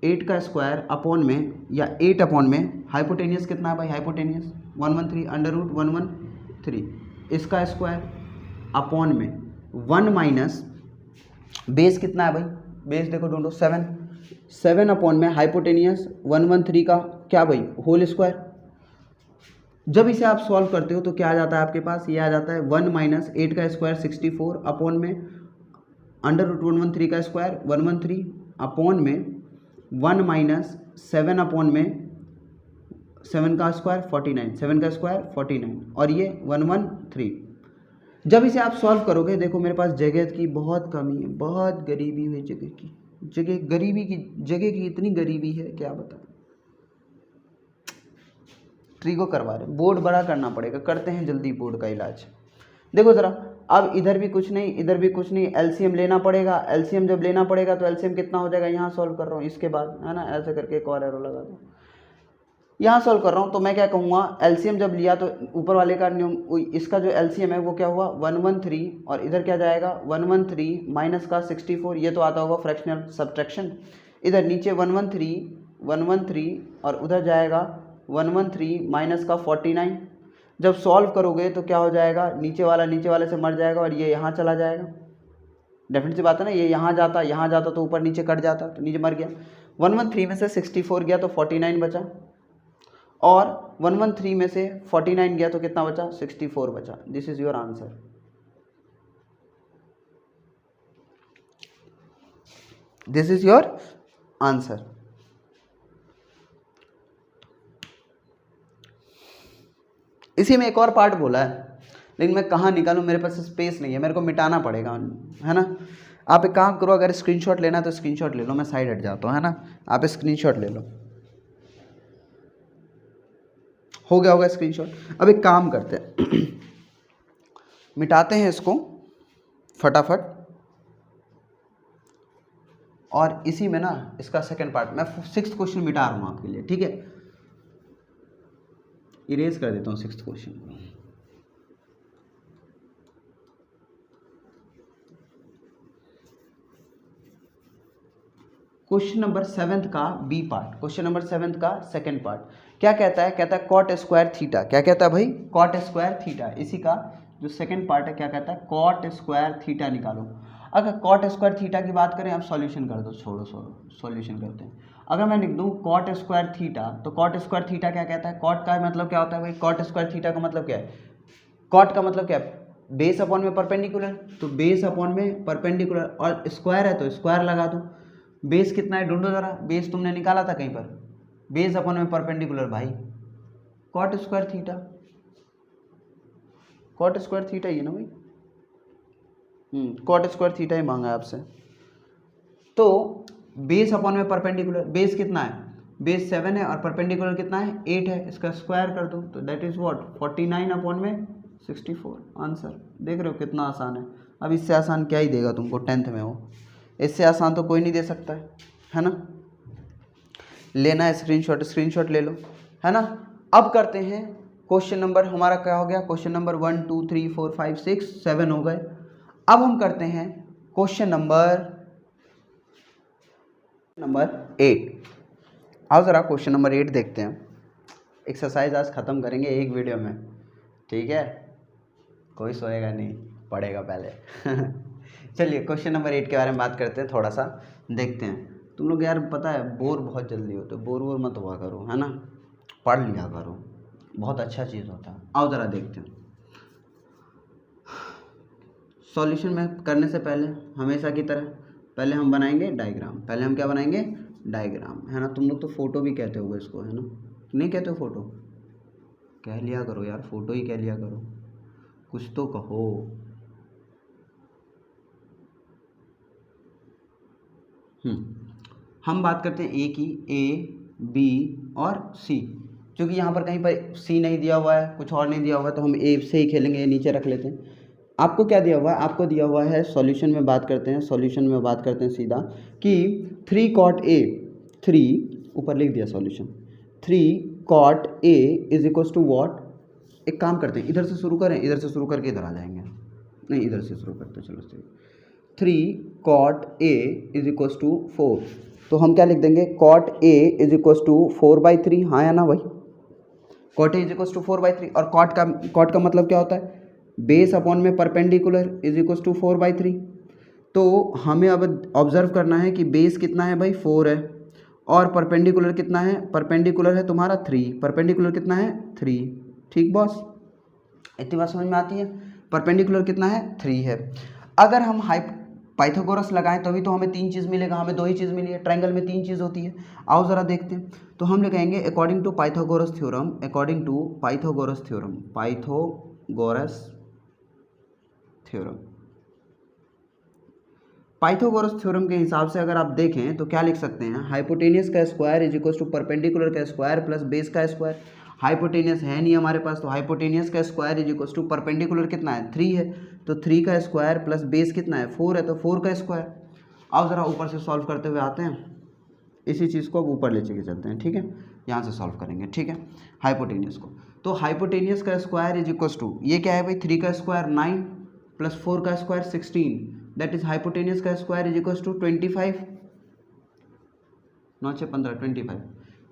[SPEAKER 1] 8 का स्क्वायर अपॉन में या 8 अपॉन में हाइपोटेनियस कितना है भाई, हाइपोटेनियस 113 अंडर रूट 113, इसका स्क्वायर अपॉन में 1 माइनस बेस कितना है भाई, बेस देखो ढूंढो 7 अपॉन में हाइपोटेनियस 113 का क्या भाई होल स्क्वायर। जब इसे आप सॉल्व करते हो तो क्या आ जाता है आपके पास, ये आ जाता है 1 माइनस 8 का स्क्वायर 64 अपॉन में अंडर रूट 113 का स्क्वायर 113 अपॉन में 1 माइनस 7 अपॉन में 7 का स्क्वायर 49, 7 का स्क्वायर 49 और ये 113। जब इसे आप सॉल्व करोगे, देखो मेरे पास जगह की बहुत कमी है, बहुत गरीबी हुई जगह की, जगह की इतनी गरीबी है क्या बताएं। ट्री को करवा रहे, बोर्ड बड़ा करना पड़ेगा, करते हैं जल्दी बोर्ड का इलाज। देखो ज़रा, अब इधर भी कुछ नहीं, इधर भी कुछ नहीं, एलसीएम लेना पड़ेगा। एलसीएम जब लेना पड़ेगा तो एलसीएम कितना हो जाएगा, यहाँ सॉल्व कर रहा हूँ इसके बाद, है ना, ऐसे करके एक और एरो लगा दो, यहाँ सॉल्व कर रहा हूँ। तो मैं क्या कहूँगा, एलसीएम जब लिया तो ऊपर वाले का इसका जो एलसीएम है वो क्या हुआ 113, और इधर क्या जाएगा 113 माइनस का 64, ये तो आता होगा फ्रैक्शनल सब्ट्रैक्शन। इधर नीचे 113 और उधर जाएगा 113 माइनस का 49। जब सॉल्व करोगे तो क्या हो जाएगा, नीचे वाले से मर जाएगा और ये यहाँ चला जाएगा। डेफिनेट सी बात है ना, ये यहाँ जाता तो ऊपर नीचे कट जाता, तो नीचे मर गया। 113 में से 64 गया तो 49 बचा, और 113 में से 49 गया तो कितना बचा, 64 बचा। This is your answer. This is your answer. इसी में एक और पार्ट बोला है, लेकिन मैं कहाँ निकालूं, मेरे पास स्पेस नहीं है, मेरे को मिटाना पड़ेगा, है ना। आप एक काम करो, अगर स्क्रीनशॉट लेना है तो स्क्रीनशॉट ले लो, मैं साइड हट जाता हूँ, है ना, आप स्क्रीनशॉट ले लो। हो गया होगा स्क्रीनशॉट। अब एक काम करते हैं मिटाते हैं इसको फटाफट, और इसी में ना इसका सेकंड पार्ट मैं 6th क्वेश्चन मिटा रहा हूँ आपके लिए, ठीक है। इरेज कर देता हूँ 6th क्वेश्चन को। क्वेश्चन नंबर 7th का B part, question number 7th का सेकंड पार्ट क्या कहता है, कहता है कॉट स्क्वायर थीटा। क्या कहता है भाई, कॉट स्क्वायर थीटा। इसी का जो सेकंड पार्ट है क्या कहता है, कॉट स्क्वायर थीटा निकालो। अगर कॉट स्क्वायर थीटा की बात करें, अब सॉल्यूशन कर दो, छोड़ो सॉल्यूशन करते हैं। अगर मैं लिख दूं कॉट स्क्वायर थीटा, तो कॉट स्क्वायर थीटा क्या कहता है, कॉट का मतलब क्या होता है भाई, कॉट स्क्वायर थीटा का मतलब क्या है, कॉट का मतलब क्या है, बेस अपॉन में परपेंडिकुलर, तो बेस अपॉन में परपेंडिकुलर, और स्क्वायर है तो स्क्वायर लगा दो। बेस कितना है ढूंढो जरा, बेस तुमने निकाला था कहीं पर, बेस अपॉन में परपेंडिकुलर भाई, cot square theta, cot square theta ही है ना भाई, कॉट स्क्वायर थीटा ही मांगा है आपसे। तो बेस अपॉन में परपेंडिकुलर, बेस कितना है, बेस 7 है और परपेंडिकुलर कितना है 8 है, इसका स्क्वायर कर दो तो दैट इज व्हाट 49 अपॉन में 64। आंसर देख रहे हो कितना आसान है। अब इससे आसान क्या ही देगा तुमको, 10th में हो, इससे आसान तो कोई नहीं दे सकता है ना। लेना है स्क्रीनशॉट, स्क्रीनशॉट ले लो, है ना। अब करते हैं क्वेश्चन नंबर, हमारा क्या हो गया, क्वेश्चन नंबर 1 2 3 4 5 6 7 हो गए। अब हम करते हैं क्वेश्चन नंबर 8। आओ ज़रा क्वेश्चन नंबर 8 देखते हैं। एक्सरसाइज आज ख़त्म करेंगे एक वीडियो में, ठीक है, कोई सोएगा नहीं, पढ़ेगा पहले चलिए क्वेश्चन नंबर 8 के बारे में बात करते हैं, थोड़ा सा देखते हैं। तुम लोग यार पता है बोर बहुत जल्दी होते हो, बोर मत हुआ करो, है ना, पढ़ लिया करो, बहुत अच्छा चीज़ होता है। आओ ज़रा देखते हैं। सॉल्यूशन में करने से पहले हमेशा की तरह पहले हम बनाएंगे डायग्राम, पहले हम क्या बनाएंगे, डायग्राम, है ना। तुम लोग तो फोटो भी कहते होगे इसको, है ना, नहीं कहते हो फोटो, कह लिया करो यार, फोटो ही कह लिया करो, कुछ तो कहो। हम बात करते हैं ए की, ए बी और सी, क्योंकि यहाँ पर कहीं पर सी नहीं दिया हुआ है, कुछ और नहीं दिया हुआ है, तो हम ए से ही खेलेंगे, ए नीचे रख लेते हैं। आपको क्या दिया हुआ है, आपको दिया हुआ है सॉल्यूशन में बात करते हैं, सॉल्यूशन में बात करते हैं सीधा कि 3 cot A, 3 ऊपर लिख दिया solution, 3 cot A is equals to what. एक काम करते हैं, इधर से शुरू करें, इधर से शुरू करके इधर आ जाएंगे, नहीं इधर से शुरू करते, चलो सही। 3 cot A is equals to 4, तो हम क्या लिख देंगे, cot A is equals to 4/3, हाँ या ना भाई, cot A is equals to 4/3। और cot का मतलब क्या होता है, बेस अपॉन में परपेंडिकुलर इज इक्वल्स टू 4/3। तो हमें अब ऑब्जर्व करना है कि बेस कितना है भाई 4 है, और परपेंडिकुलर कितना है, परपेंडिकुलर है तुम्हारा 3, परपेंडिकुलर कितना है 3, ठीक बॉस, इतनी बात समझ में आती है। परपेंडिकुलर कितना है 3 है। अगर हम पाइथागोरस लगाएं तभी तो हमें 3 चीज़ मिलेगा, हमें 2 ही चीज़ मिली है, ट्रायंगल में 3 चीज़ होती है। आओ ज़रा देखते हैं। तो हम लिखेंगे according to Pythagoras theorem, according to Pythagoras theorem, Pythagoras theorem, Pythagoras theorem के हिसाब से अगर आप देखें तो क्या लिख सकते हैं, हाइपोटेनियस का square is equal to perpendicular का स्क्वायर प्लस बेस का स्क्वायर। हाइपोटेनियस है नहीं हमारे पास, तो हाइपोटेनियस का square is equal to perpendicular कितना है 3 है, तो 3 का स्क्वायर प्लस बेस कितना है 4 है, तो 4 का स्क्वायर। आओ ज़रा ऊपर से सॉल्व करते हुए आते हैं, इसी चीज़ को अब ऊपर ले चले चलते हैं, ठीक है, यहाँ से सॉल्व करेंगे, ठीक है, हाइपोटेनियस को। तो हाइपोटेनियस का स्क्वायर इज इक्वल टू, ये क्या है भाई, 3 का स्क्वायर 9 प्लस 4 का स्क्वायर 16, दैट इज हाइपोटेनियस का स्क्वायर इज इक्वल टू 25, 9 से 15 25,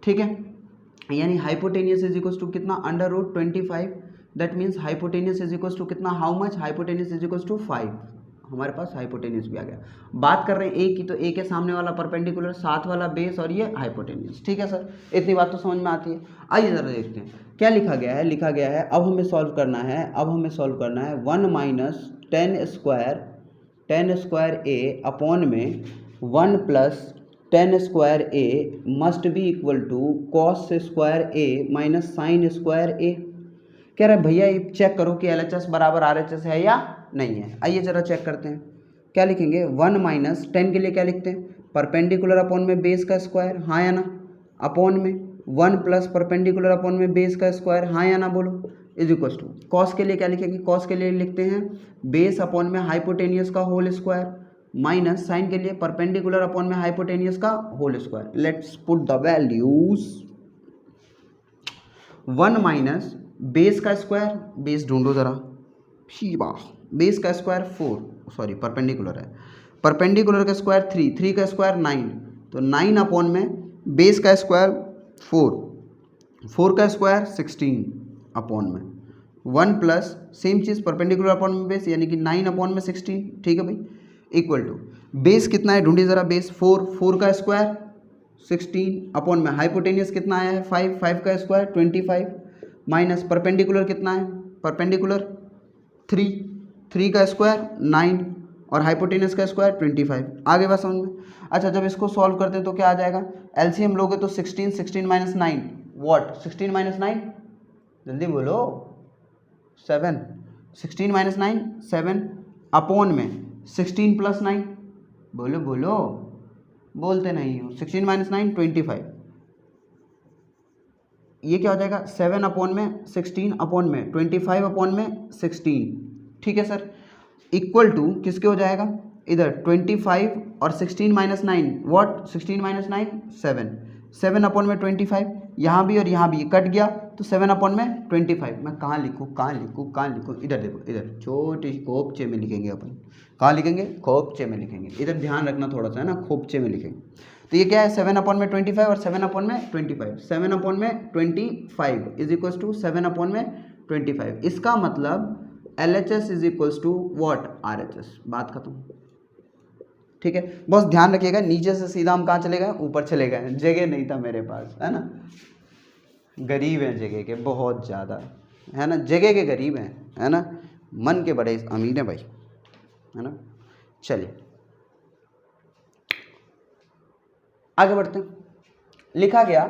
[SPEAKER 1] ठीक है। यानी हाइपोटेनियस इज इक्वल टू कितना, under root 25, that means hypotenuse is equal to कितना, how much, hypotenuse is equal to 5। हमारे पास हाइपोटेनियस भी आ गया। बात कर रहे हैं ए की, तो ए के सामने वाला परपेंडिकुलर, साथ वाला बेस और ये हाइपोटेनियस, ठीक है सर, इतनी बात तो समझ में आती है। आइए ज़रा देखते हैं क्या लिखा गया है। लिखा गया है, अब हमें सॉल्व करना है, अब हमें सॉल्व करना है 1 माइनस 10 स्क्वायर ए अपॉन में 1 plus 10 square A must be equal to cos square A minus sine square A. कह रहा है भैया ये चेक करो कि LHS बराबर RHS है या नहीं है। आइए ज़रा चेक करते हैं, क्या लिखेंगे, 1 माइनस 10 के लिए क्या लिखते हैं, परपेंडिकुलर अपॉन में बेस का स्क्वायर, हाँ या ना, अपॉन में 1 प्लस परपेंडिकुलर अपॉन में बेस का स्क्वायर, हाँ या ना बोलो, इज इक्वल टू कॉस के लिए क्या लिखेंगे, कॉस के लिए लिखते हैं बेस अपॉन में हाइपोटेनियस का होल स्क्वायर, माइनस साइन के लिए परपेंडिकुलर अपॉन में हाइपोटेनियस का whole square. Let's put the values, 1 minus base का स्क्वायर, बेस ढूंढो ज़रा, बेस का स्क्वायर 4, सॉरी परपेंडिकुलर है, परपेंडिकुलर का स्क्वायर 3, 3 का स्क्वायर 9, तो 9 अपॉन में बेस का स्क्वायर 4, 4 का स्क्वायर 16 अपॉन में 1 प्लस सेम चीज़ परपेंडिकुलर अपॉन में बेस, यानी कि 9 अपॉन में 16, ठीक है भाई, इक्वल टू बेस कितना है ढूंढिए ज़रा, बेस 4, 4 का स्क्वायर 16 अपॉन में हाइपोटेनियस कितना आया है 5, 5 का स्क्वायर 25, माइनस परपेंडिकुलर कितना है, परपेंडिकुलर 3, 3 का स्क्वायर 9 और हाइपोटेनियस का स्क्वायर 25। आगे बात समझ में। अच्छा, जब इसको सॉल्व करते हैं तो क्या आ जाएगा, एलसीएम लोगे तो 16, 16 माइनस 9 व्हाट, 16 माइनस 9 जल्दी बोलो 7, 16 माइनस 9 7 अपॉन में 16 प्लस 9, बोलो बोलो, बोलते नहीं हो, 16 माइनस 9 25, ये क्या हो जाएगा 7 अपॉन में 16 अपॉन में 25 अपॉन में 16, ठीक है सर, इक्वल टू किसके हो जाएगा, इधर 25 और 16 माइनस 9 व्हाट, 16 माइनस 9 7, 7 अपॉन में 25, यहाँ भी और यहाँ भी कट गया तो 7 अपॉन में 25। मैं कहाँ लिखूँ कहाँ लिखूँ कहाँ लिखूँ, इधर देखो, इधर छोटी खोपचे में लिखेंगे अपन, कहाँ लिखेंगे, खोपचे में लिखेंगे, इधर ध्यान रखना थोड़ा सा है ना, खोपचे में लिखेंगे। तो ये क्या है 7 अपॉन में 25 और 7 अपॉन में 25, 7 अपॉन में 25 इज इक्वल टू 7 अपॉन में 25, इसका मतलब LHS is equals to what, RHS, बात खत्म, ठीक है। बस ध्यान रखिएगा, नीचे से सीधा हम कहाँ चले गए, ऊपर चले गए, जगह नहीं था मेरे पास, है ना, गरीब हैं जगह के बहुत ज़्यादा, है ना, जगह के गरीब हैं, है ना, मन के बड़े अमीर हैं भाई, है ना। चलिए आगे बढ़ते हैं। लिखा गया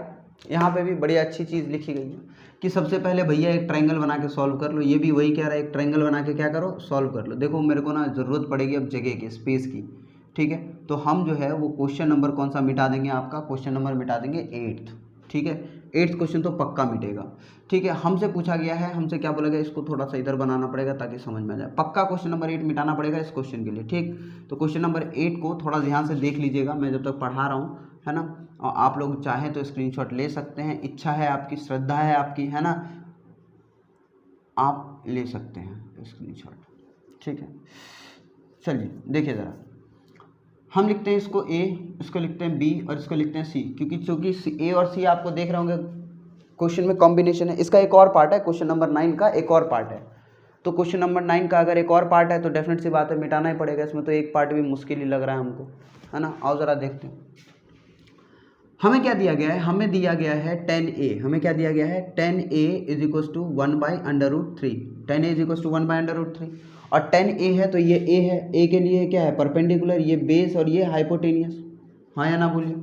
[SPEAKER 1] यहाँ पे भी बड़ी अच्छी चीज़ लिखी गई है कि सबसे पहले भैया एक ट्रायंगल बना के सॉल्व कर लो, ये भी वही कह रहा है, एक ट्रायंगल बना के क्या करो, सॉल्व कर लो। देखो मेरे को ना ज़रूरत पड़ेगी अब जगह की, स्पेस की, ठीक है, तो हम जो है वो क्वेश्चन नंबर कौन सा मिटा देंगे, आपका क्वेश्चन नंबर मिटा देंगे 8th, ठीक है, 8th क्वेश्चन तो पक्का मिटेगा, ठीक है। हमसे पूछा गया है, हमसे क्या बोला गया, इसको थोड़ा सा इधर बनाना पड़ेगा ताकि समझ में आ जाए, पक्का क्वेश्चन नंबर 8 मिटाना पड़ेगा इस क्वेश्चन के लिए, ठीक। तो क्वेश्चन नंबर 8 को थोड़ा ध्यान से देख लीजिएगा, मैं जब तक पढ़ा रहा हूँ, है ना, और आप लोग चाहें तो स्क्रीनशॉट ले सकते हैं, इच्छा है आपकी, श्रद्धा है आपकी, है ना, आप ले सकते हैं स्क्रीनशॉट, ठीक है। चलिए देखिए ज़रा, हम लिखते हैं इसको A, इसको लिखते हैं B और इसको लिखते हैं C, क्योंकि A और C आपको देख रहे होंगे क्वेश्चन में कॉम्बिनेशन है। इसका एक और पार्ट है, क्वेश्चन नंबर 9 का एक और पार्ट है, तो क्वेश्चन नंबर 9 का अगर एक और पार्ट है तो डेफिनेट सी बात है मिटाना ही पड़ेगा, इसमें तो एक पार्ट भी मुश्किल ही लग रहा है हमको, है ना। आओ ज़रा देखते हैं, हमें क्या दिया गया है, हमें दिया गया है 10a, हमें क्या दिया गया है 10a is equal to 1/√3, 10a is equal to 1/√3 और 10a है तो ये a है, a के लिए क्या है परपेंडिकुलर, ये बेस और ये हाइपोटेनियस, हाँ या ना बोलिए,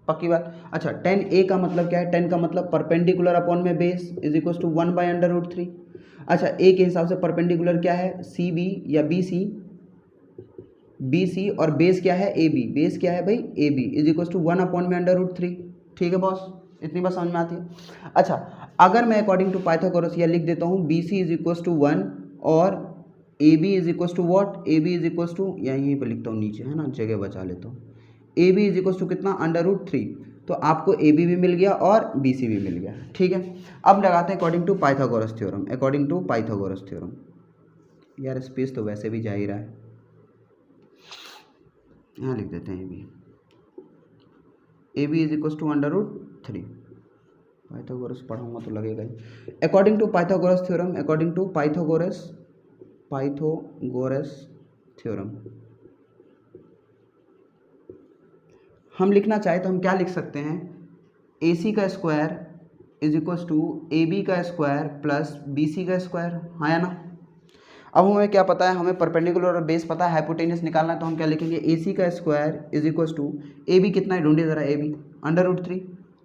[SPEAKER 1] पक्की बात। अच्छा 10a का मतलब क्या है, 10 का मतलब परपेंडिकुलर अपॉन में बेस इज इक्वल टू 1/√3। अच्छा a के हिसाब से परपेंडिकुलर क्या है, सी बी या बी सी और बेस क्या है ए बी, बेस क्या है भाई A B is equal to 1/√3। ठीक है बॉस, इतनी बात समझ में आती है। अच्छा अगर मैं अकॉर्डिंग टू पाइथागोरस यह लिख देता हूँ B C is equal to 1 और A B is equal to what, A B is equal to, यहीं पर लिखता हूँ नीचे है ना, जगह बचा लेता हूँ, A B is equal to कितना √3, तो आपको ए बी भी मिल गया और बी सी भी मिल गया। ठीक है, अब लगाते हैं according to Pythagoras theorem, according to Pythagoras theorem. यार स्पेस तो वैसे भी जा ही रहा है, यहाँ लिख देते हैं A B is equal to √3, Pythagoras पढ़ाऊंगा तो लगेगा ही। According to Pythagoras theorem, according to Pythagoras theorem हम लिखना चाहे तो हम क्या लिख सकते हैं, ए सी का square is equal to A B का स्क्वायर प्लस बी सी का स्क्वायर, हाँ या ना। अब हमें क्या पता है, हमें परपेंडिकुलर और बेस पता है, हाइपोटेनियस निकालना है, तो हम क्या लिखेंगे ए सी का square is equal to A B कितना है ढूंढिए ज़रा, ए बी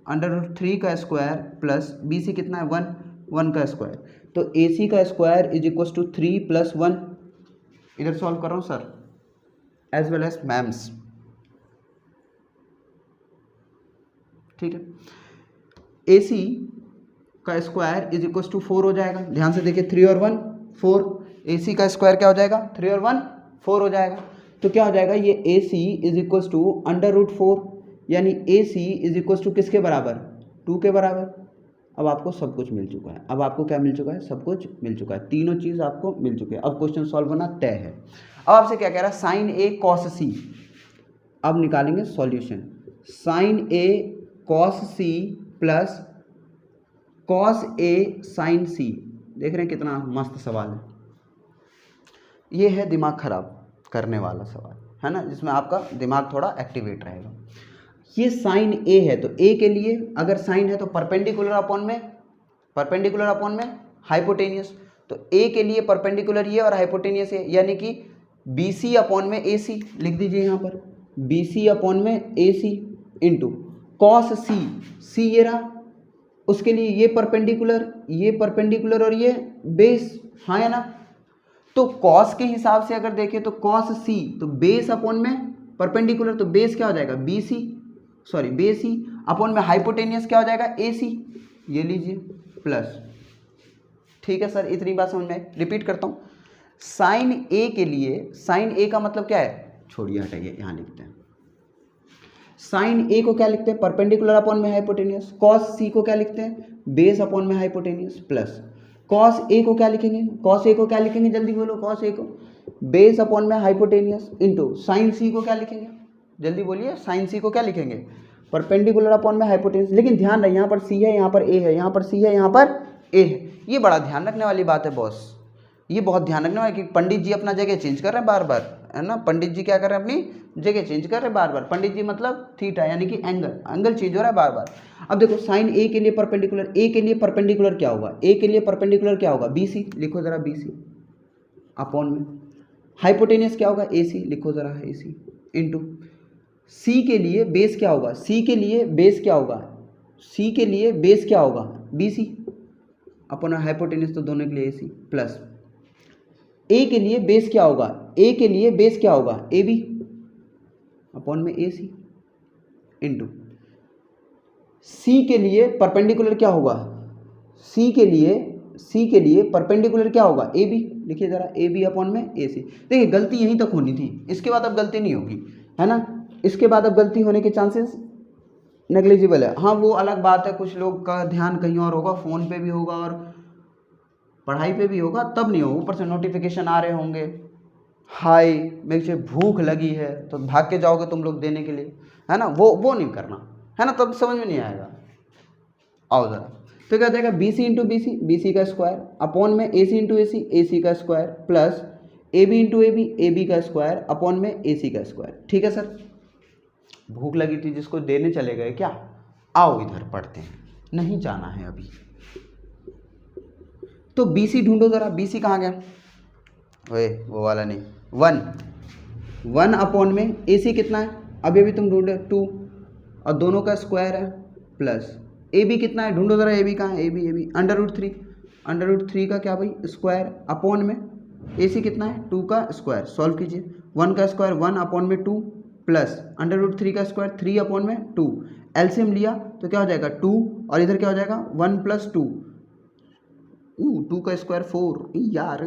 [SPEAKER 1] √3 का स्क्वायर प्लस बी सी कितना है 1 का स्क्वायर, तो ए सी का स्क्वायर इज इक्वल टू 3 + 1, इधर सॉल्व कर रहा हूँ sir as well as ma'ams. ठीक है, ए सी का स्क्वायर इज इक्वल टू 4 हो जाएगा, ध्यान से देखिए 3 और 1 4, ए सी का स्क्वायर क्या हो जाएगा 3 और 1 4 हो जाएगा, तो क्या हो जाएगा ये ए सी इज इक्वल टू √4, यानी ए सी इज इक्वल टू किसके बराबर 2 के बराबर। अब आपको सब कुछ मिल चुका है, अब आपको क्या मिल चुका है, सब कुछ मिल चुका है, तीनों चीज़ आपको मिल चुकी है। अब क्वेश्चन सॉल्व होना तय है। अब आपसे क्या कह रहा है, साइन ए कॉस सी, अब निकालेंगे solution, sign A cos C plus cos A sign सी, देख रहे हैं कितना मस्त सवाल है, ये है दिमाग खराब करने वाला सवाल है ना, जिसमें आपका दिमाग थोड़ा एक्टिवेट रहेगा। ये साइन ए है तो ए के लिए अगर साइन है तो परपेंडिकुलर अपॉन में हाइपोटेनियस, तो ए के लिए परपेंडिकुलर ये और हाइपोटेनियस है, यानी कि बी सी अपॉन में ए सी, लिख दीजिए यहाँ पर बी सी अपॉन में ए सी इंटू कॉस सी ये रहा, उसके लिए ये परपेंडिकुलर और ये बेस, हाँ या ना। तो कॉस के हिसाब से अगर देखें तो कॉस सी तो बेस अपॉन में परपेंडिकुलर, तो बेस क्या हो जाएगा बेस सी अपॉन में हाइपोटेनियस क्या हो जाएगा ए सी, ये लीजिए प्लस। ठीक है सर, इतनी बात समझ में, रिपीट करता हूँ, साइन ए के लिए, साइन ए का मतलब क्या है, छोड़िए हटाइए, यहाँ लिखते हैं, साइन ए को क्या लिखते हैं परपेंडिकुलर अपॉन में हाइपोटेनियस, कॉस सी को क्या लिखते हैं बेस अपॉन में हाइपोटेनियस, प्लस कॉस ए को क्या लिखेंगे, जल्दी बोलो, कॉस ए को बेस अपॉन में हाइपोटेनियस इंटू साइन सी को क्या लिखेंगे, जल्दी बोलिए, साइन सी को क्या लिखेंगे परपेंडिकुलर अपॉन में हाइपोटेनियस। लेकिन ध्यान रहे यहाँ पर सी है, यहाँ पर ए है, यहाँ पर सी है, यहाँ पर ए है, ये बड़ा ध्यान रखने वाली बात है बॉस, ये बहुत ध्यान रखने वाली, कि पंडित जी अपना जगह चेंज कर रहे हैं बार बार, है ना, पंडित जी क्या कर रहे हैं अपनी जगह चेंज कर रहे हैं बार बार, पंडित जी मतलब थीटा, यानी कि एंगल चेंज हो रहा है बार बार। अब देखो साइन ए के लिए परपेंडिकुलर क्या होगा, बी सी, लिखो जरा बी सी अपॉन में हाइपोटेनियस क्या होगा ए सी, लिखो जरा ए सी इंटू सी के लिए बेस क्या होगा, बी सी अपॉन हाइपोटेनियस, तो दोनों के लिए ए सी, प्लस ए के लिए बेस क्या होगा, ए बी अपॉन में ए सी इंटू सी के लिए परपेंडिकुलर क्या होगा, सी के लिए परपेंडिकुलर क्या होगा ए बी, लिखिए जरा ए बी अपॉन में ए सी। देखिए गलती यहीं तक होनी थी, इसके बाद अब गलती नहीं होगी, है ना, इसके बाद अब गलती होने के चांसेस नेग्लिजिबल है। हाँ वो अलग बात है, कुछ लोग का ध्यान कहीं और होगा, फ़ोन पे भी होगा और पढ़ाई पे भी होगा, तब नहीं होगा, ऊपर से नोटिफिकेशन आ रहे होंगे, हाय मुझे भूख लगी है, तो भाग के जाओगे तुम लोग देने के लिए, है ना, वो नहीं करना, है ना, तब समझ में नहीं आएगा। आओ ज़रा, तो क्या हो जाएगा B C into B C का स्क्वायर अपॉन में A C into A C का square plus A B into A B का स्क्वायर अपॉन में ए सी का स्क्वायर। ठीक है सर, भूख लगी थी जिसको देने चले गए क्या, आओ इधर पढ़ते हैं, नहीं जाना है अभी। तो BC ढूंढो जरा, BC कहाँ गया, ओए वो वाला नहीं, 1 अपॉन में AC कितना है, अभी अभी तुम ढूंढे 2 और दोनों का स्क्वायर है प्लस AB कितना है, ढूंढो जरा AB कहाँ है, AB √3 का क्या भाई स्क्वायर अपॉन में AC कितना है 2 का स्क्वायर, सॉल्व कीजिए, 1 का स्क्वायर 1 अपॉन में 2 प्लस √3 का स्क्वायर 3 अपॉन में 2, एलसीएम लिया तो क्या हो जाएगा 2 और इधर क्या हो जाएगा 1 + 2, 2 का स्क्वायर 4 यार,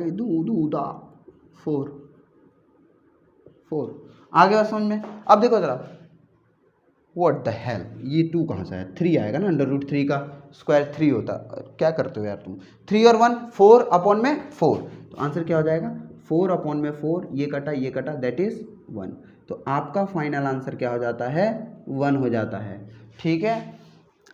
[SPEAKER 1] 4 आ गया समझ में। अब देखो जरा, व्हाट द हेल, ये 2 कहाँ से आया, 3 आएगा ना, √3 का स्क्वायर 3 होता, क्या करते हो यार तुम, 3 और 1 4 अपॉन में 4, तो आंसर क्या हो जाएगा 4 अपॉन में 4, ये कटा दैट इज 1, तो आपका फाइनल आंसर क्या हो जाता है 1 हो जाता है। ठीक है,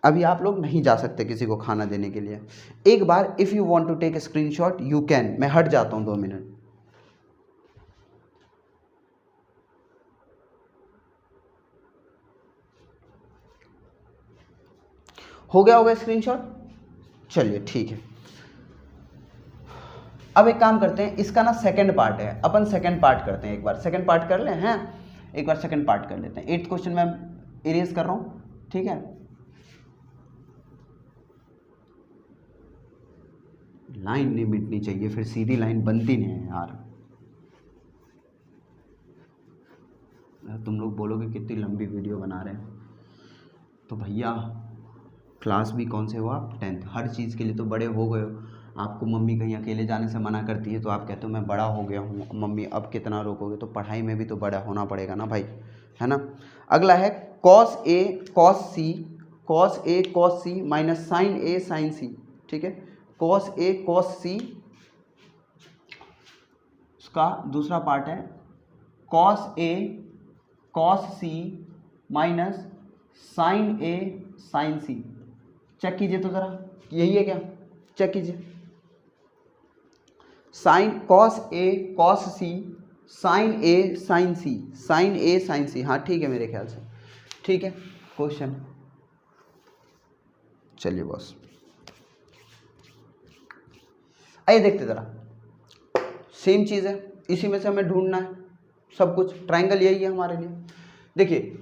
[SPEAKER 1] अभी आप लोग नहीं जा सकते किसी को खाना देने के लिए, एक बार if you want to take screenshot you can, मैं हट जाता हूँ 2 मिनट। हो गया होगा स्क्रीनशॉट, चलिए ठीक है। अब एक काम करते हैं, इसका ना सेकंड पार्ट है, अपन सेकंड पार्ट करते हैं, एक बार सेकंड पार्ट कर लें, हैं एक बार सेकंड पार्ट कर लेते हैं। 8th क्वेश्चन में इरेज कर रहा हूँ, ठीक है, लाइन नहीं मिटनी चाहिए, फिर सीधी लाइन बनती नहीं है यार, तुम लोग बोलोगे कितनी लंबी वीडियो बना रहे हैं, तो भैया क्लास भी कौन से हो आप 10th, हर चीज़ के लिए तो बड़े हो गए हो, आपको मम्मी कहीं अकेले जाने से मना करती है तो आप कहते हो मैं बड़ा हो गया हूँ मम्मी, अब कितना रोकोगे, तो पढ़ाई में भी तो बड़ा होना पड़ेगा ना भाई, है ना। अगला है cos A cos C minus sin A sin C, ठीक है, cos A cos C, उसका दूसरा पार्ट है cos A cos C minus sin A sin C, check कीजिए तो ज़रा, यही है क्या, चेक कीजिए, sine cos A cos C sin A sin C, हाँ ठीक है मेरे ख्याल से, ठीक है क्वेश्चन, चलिए बॉस आइए देखते ज़रा, सेम चीज़ है, इसी में से हमें ढूंढना है सब कुछ, ट्रायंगल यही है हमारे लिए। देखिए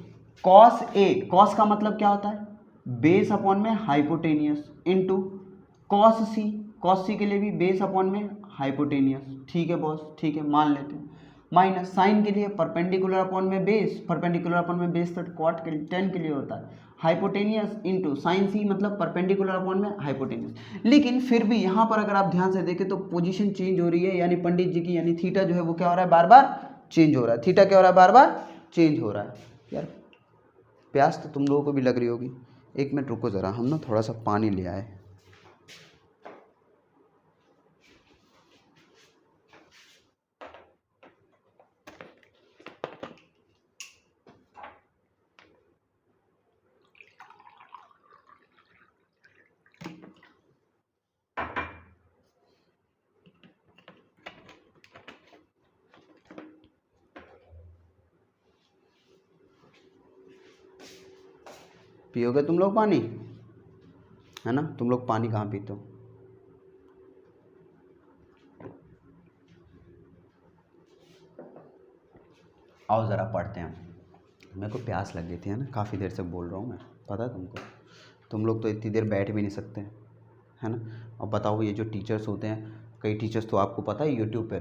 [SPEAKER 1] cos A, cos का मतलब क्या होता है बेस अपॉन में हाइपोटेनियस, इनटू cos C के लिए भी बेस अपॉन में हाइपोटेनियस, ठीक है बॉस, ठीक है मान लेते हैं, माइनस साइन के लिए परपेंडिकुलर अपॉन में बेस, परपेंडिकुलर अपॉन में बेस तो क्वाट के लिए 10 के लिए होता है, हाइपोटेनियस इनटू साइन C मतलब परपेंडिकुलर अपॉन में हाइपोटेनियस। लेकिन फिर भी यहाँ पर अगर आप ध्यान से देखें तो पोजीशन चेंज हो रही है, यानी पंडित जी की, यानी थीटा जो है वो क्या हो रहा है बार बार चेंज हो रहा है, थीटा क्या हो रहा है बार बार चेंज हो रहा है। यार प्यास तो तुम लोगों को भी लग रही होगी, 1 मिनट रुको ज़रा, हम ना थोड़ा सा पानी ले आए। पियोगे तुम लोग पानी, है ना, तुम लोग पानी कहाँ पीते हो, आओ ज़रा पढ़ते हैं, मेरे को प्यास लग गई थी, है ना, काफ़ी देर से बोल रहा हूँ मैं, पता है तुमको, तुम लोग तो इतनी देर बैठ भी नहीं सकते, है ना। और बताओ ये जो टीचर्स होते हैं, कई टीचर्स तो आपको पता है यूट्यूब पे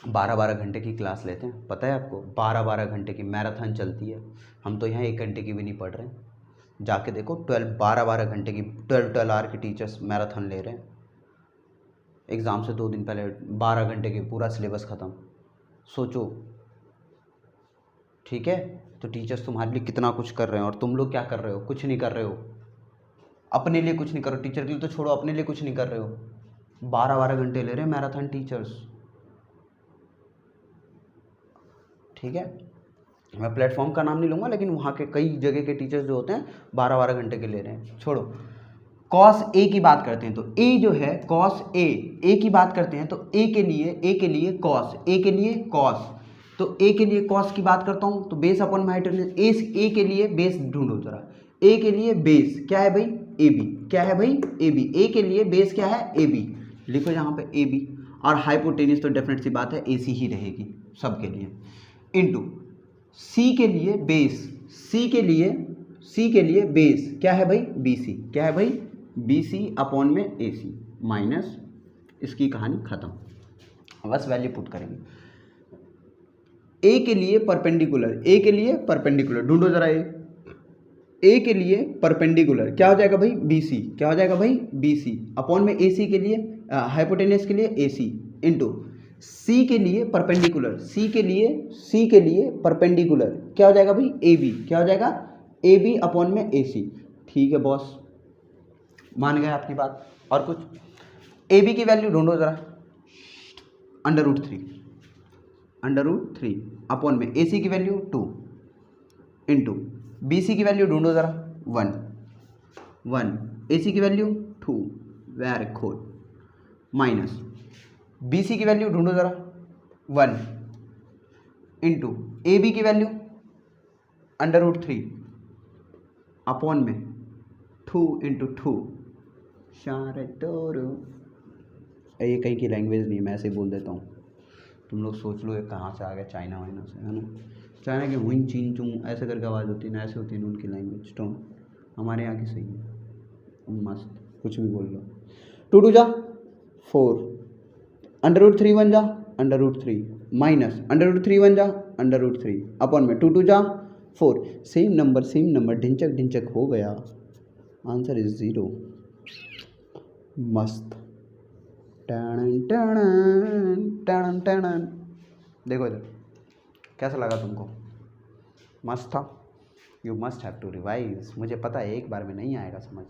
[SPEAKER 1] 12-12 घंटे की क्लास लेते हैं, पता है आपको, 12-12 घंटे की मैराथन चलती है, हम तो यहाँ 1 घंटे की भी नहीं पढ़ रहे हैं, जाके देखो 12-12 घंटे की 12 आवर की टीचर्स मैराथन ले रहे हैं, एग्ज़ाम से 2 दिन पहले 12 घंटे की पूरा सिलेबस ख़त्म, सोचो, ठीक है। तो टीचर्स तुम्हारे लिए कितना कुछ कर रहे हैं और तुम लोग क्या कर रहे हो, कुछ नहीं कर रहे हो, अपने लिए कुछ नहीं कर रहे हो, टीचर के लिए तो छोड़ो, अपने लिए कुछ नहीं कर रहे हो, 12-12 घंटे ले रहे हैं मैराथन टीचर्स, ठीक है। मैं प्लेटफॉर्म का नाम नहीं लूँगा, लेकिन वहाँ के कई जगह के टीचर्स जो होते हैं 12-12 घंटे के ले रहे हैं, छोड़ो। कॉस ए की बात करते हैं तो ए जो है कॉस ए की बात करते हैं तो ए के लिए कॉस, ए के लिए कॉस, तो ए के लिए कॉस की बात करता हूँ तो बेस अपॉन में हाइपोटेन्यूज, ए के लिए बेस ढूंढो जरा, ए के लिए बेस क्या है भाई ए बी, क्या है भाई ए बी, ए के लिए बेस क्या है ए बी, लिखो यहाँ पे ए बी, और हाइपोटेन्यूज तो डेफिनेट सी बात है ए सी ही रहेगी सबके लिए, इनटू सी के लिए बेस, सी के लिए बेस क्या है भाई बी सी, क्या है भाई बी सी अपॉन में ए सी, माइनस इसकी कहानी खत्म, बस वैल्यू पुट करेंगे। ए के लिए परपेंडिकुलर, ए के लिए परपेंडिकुलर ढूंढो जरा, ए के लिए परपेंडिकुलर क्या हो जाएगा भाई बी सी, क्या हो जाएगा भाई बी सी अपॉन में ए सी के लिए हाइपोटेन्यूज के लिए ए सी, इंटू सी के लिए परपेंडिकुलर, सी के लिए परपेंडिकुलर क्या हो जाएगा भाई ए बी, क्या हो जाएगा ए बी अपॉन में ए सी। ठीक है बॉस, मान गए आपकी बात। और कुछ, ए बी की वैल्यू ढूंढो जरा, √3 अपॉन में ए सी की वैल्यू 2 इंटू बी सी की वैल्यू ढूंढो जरा 1 ए सी की value 2 very good, minus B C की वैल्यू ढूंढो जरा 1 इंटू ए बी की वैल्यू √3 अपॉन में 2 इंटू 2, ये कहीं की लैंग्वेज नहीं है, मैं ऐसे ही बोल देता हूँ, तुम लोग सोच लो ये कहाँ से आ गया, चाइना वाइना से है ना, चाइना की हुई चीन चूँ ऐसे करके आवाज़ होती है ना, ऐसे होती है ना उनकी लैंग्वेज, तो हमारे यहाँ की सही है, मस्त कुछ भी बोल लो। 2 2 जा 4, √3 1 जा √3 माइनस √3 1 जा √3 अपॉन में 2 2 जा 4, सेम नंबर ढिंचक हो गया, आंसर इज 0, मस्त। देखो इधर कैसा लगा तुमको, मस्त था, you must have to revise, मुझे पता है एक बार में नहीं आएगा समझ।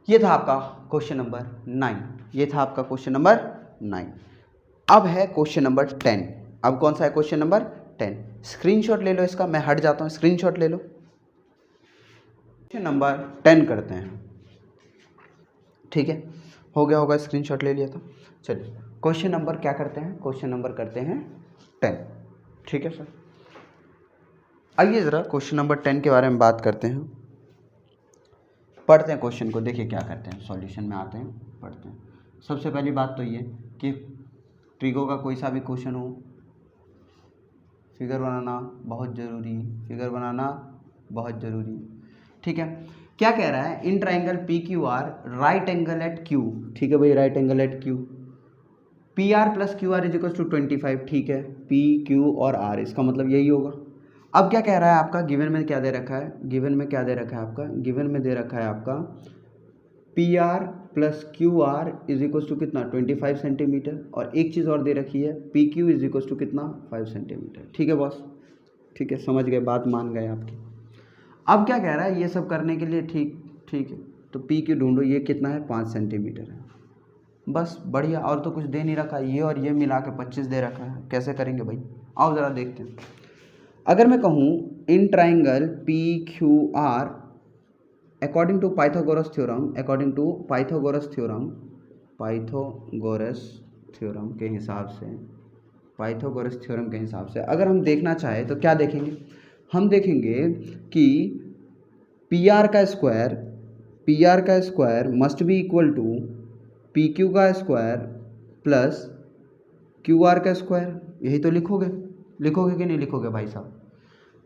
[SPEAKER 1] ये था आपका क्वेश्चन नंबर 9, ये था आपका क्वेश्चन नंबर 9। अब है क्वेश्चन नंबर 10, अब कौन सा है क्वेश्चन नंबर 10, स्क्रीनशॉट ले लो इसका, मैं हट जाता हूँ, स्क्रीनशॉट ले लो। क्वेश्चन नंबर 10 करते हैं, ठीक है, हो गया होगा, स्क्रीनशॉट ले लिया था। चलिए क्वेश्चन नंबर क्या करते हैं, क्वेश्चन नंबर करते हैं 10, ठीक है सर। आइए ज़रा क्वेश्चन नंबर 10 के बारे में बात करते हैं, पढ़ते हैं क्वेश्चन को, देखिए क्या करते हैं, सॉल्यूशन में आते हैं, पढ़ते हैं। सबसे पहली बात तो ये कि ट्रिगो का कोई सा भी क्वेश्चन हो, फिगर बनाना बहुत ज़रूरी, ठीक है। क्या कह रहा है, in triangle P Q R right angle at Q, ठीक है भाई, right angle at Q, P R plus Q R is equals to 25, ठीक है, पी क्यू और आर, इसका मतलब यही होगा। अब क्या कह रहा है आपका, गिवन में क्या दे रखा है, गिवन में दे रखा है आपका P R plus Q R is equals to कितना 25 सेंटीमीटर, और एक चीज़ और दे रखी है पी क्यू इजिकल्स टू कितना 5 सेंटीमीटर, ठीक है बॉस, ठीक है, समझ गए, बात मान गए आपकी। अब क्या कह रहा है, ये सब करने के लिए ठीक है, तो पी क्यू ढूंढो, ये कितना है 5 सेंटीमीटर है, बस बढ़िया, और तो कुछ दे नहीं रखा, ये और ये मिला के 25 दे रखा है, कैसे करेंगे भाई, आओ ज़रा देखते हैं। अगर मैं कहूँ in triangle P Q R according to Pythagoras theorem के हिसाब से अगर हम देखना चाहें तो क्या देखेंगे, हम देखेंगे कि पी आर का square must be equal to P Q का स्क्वायर प्लस क्यू आर का स्क्वायर, यही तो लिखोगे कि नहीं लिखोगे भाई साहब।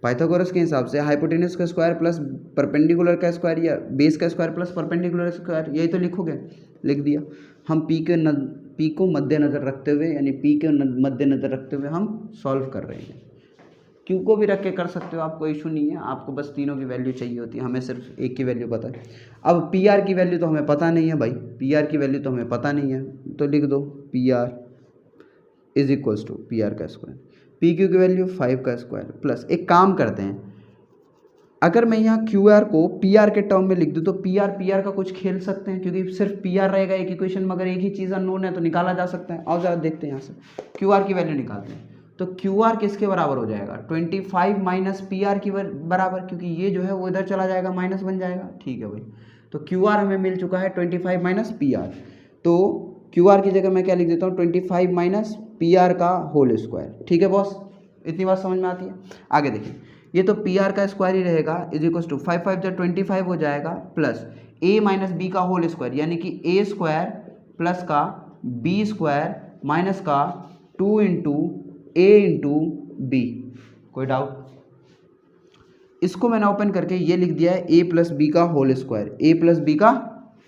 [SPEAKER 1] पाइथागोरस के हिसाब से हाइपोटेन्यूज का स्क्वायर प्लस परपेंडिकुलर का स्क्वायर या बेस का स्क्वायर प्लस परपेंडिकुलर स्क्वायर, यही तो लिखोगे, लिख दिया। हम पी को मद्देनज़र रखते हुए, यानी पी के मद्देनज़र रखते हुए हम सॉल्व कर रहे हैं। क्यू को भी रख के कर सकते हो आप, कोई इशू नहीं है, आपको बस तीनों की वैल्यू चाहिए होती है, हमें सिर्फ एक की वैल्यू पता है। अब पी आर की वैल्यू तो हमें पता नहीं है भाई, तो लिख दो P R is equals to P R का स्क्वायर, पी क्यू की वैल्यू 5 का स्क्वायर प्लस, एक काम करते हैं, अगर मैं यहाँ क्यू आर को पी आर के टर्म में लिख दूँ तो पी आर का कुछ खेल सकते हैं, क्योंकि सिर्फ पी आर रहेगा एक इक्वेशन में, अगर एक ही चीज़ अननोन है तो निकाला जा सकता है। और ज़रा देखते हैं यहाँ से क्यू आर की वैल्यू निकालते हैं, तो क्यू आर किसके बराबर हो जाएगा 25 माइनस पी आर की बराबर, क्योंकि ये जो है वो इधर चला जाएगा, माइनस बन जाएगा, ठीक है भाई। तो क्यू आर हमें मिल चुका है 25 माइनस पी आर, तो क्यू आर की जगह मैं क्या लिख देता हूँ 25 माइनस पी आर का होल स्क्वायर। ठीक है बॉस, इतनी बात समझ में आती है। आगे देखिए, ये तो पी आर का स्क्वायर ही रहेगा, इज इक्वल टू 5 5 जो 25 हो जाएगा, प्लस ए माइनस बी का होल स्क्वायर, यानी कि ए स्क्वायर प्लस का बी स्क्वायर माइनस का 2 इंटू ए इंटू बी। कोई डाउट? इसको मैंने ओपन करके ये लिख दिया है ए प्लस बी का होल स्क्वायर, ए प्लस बी का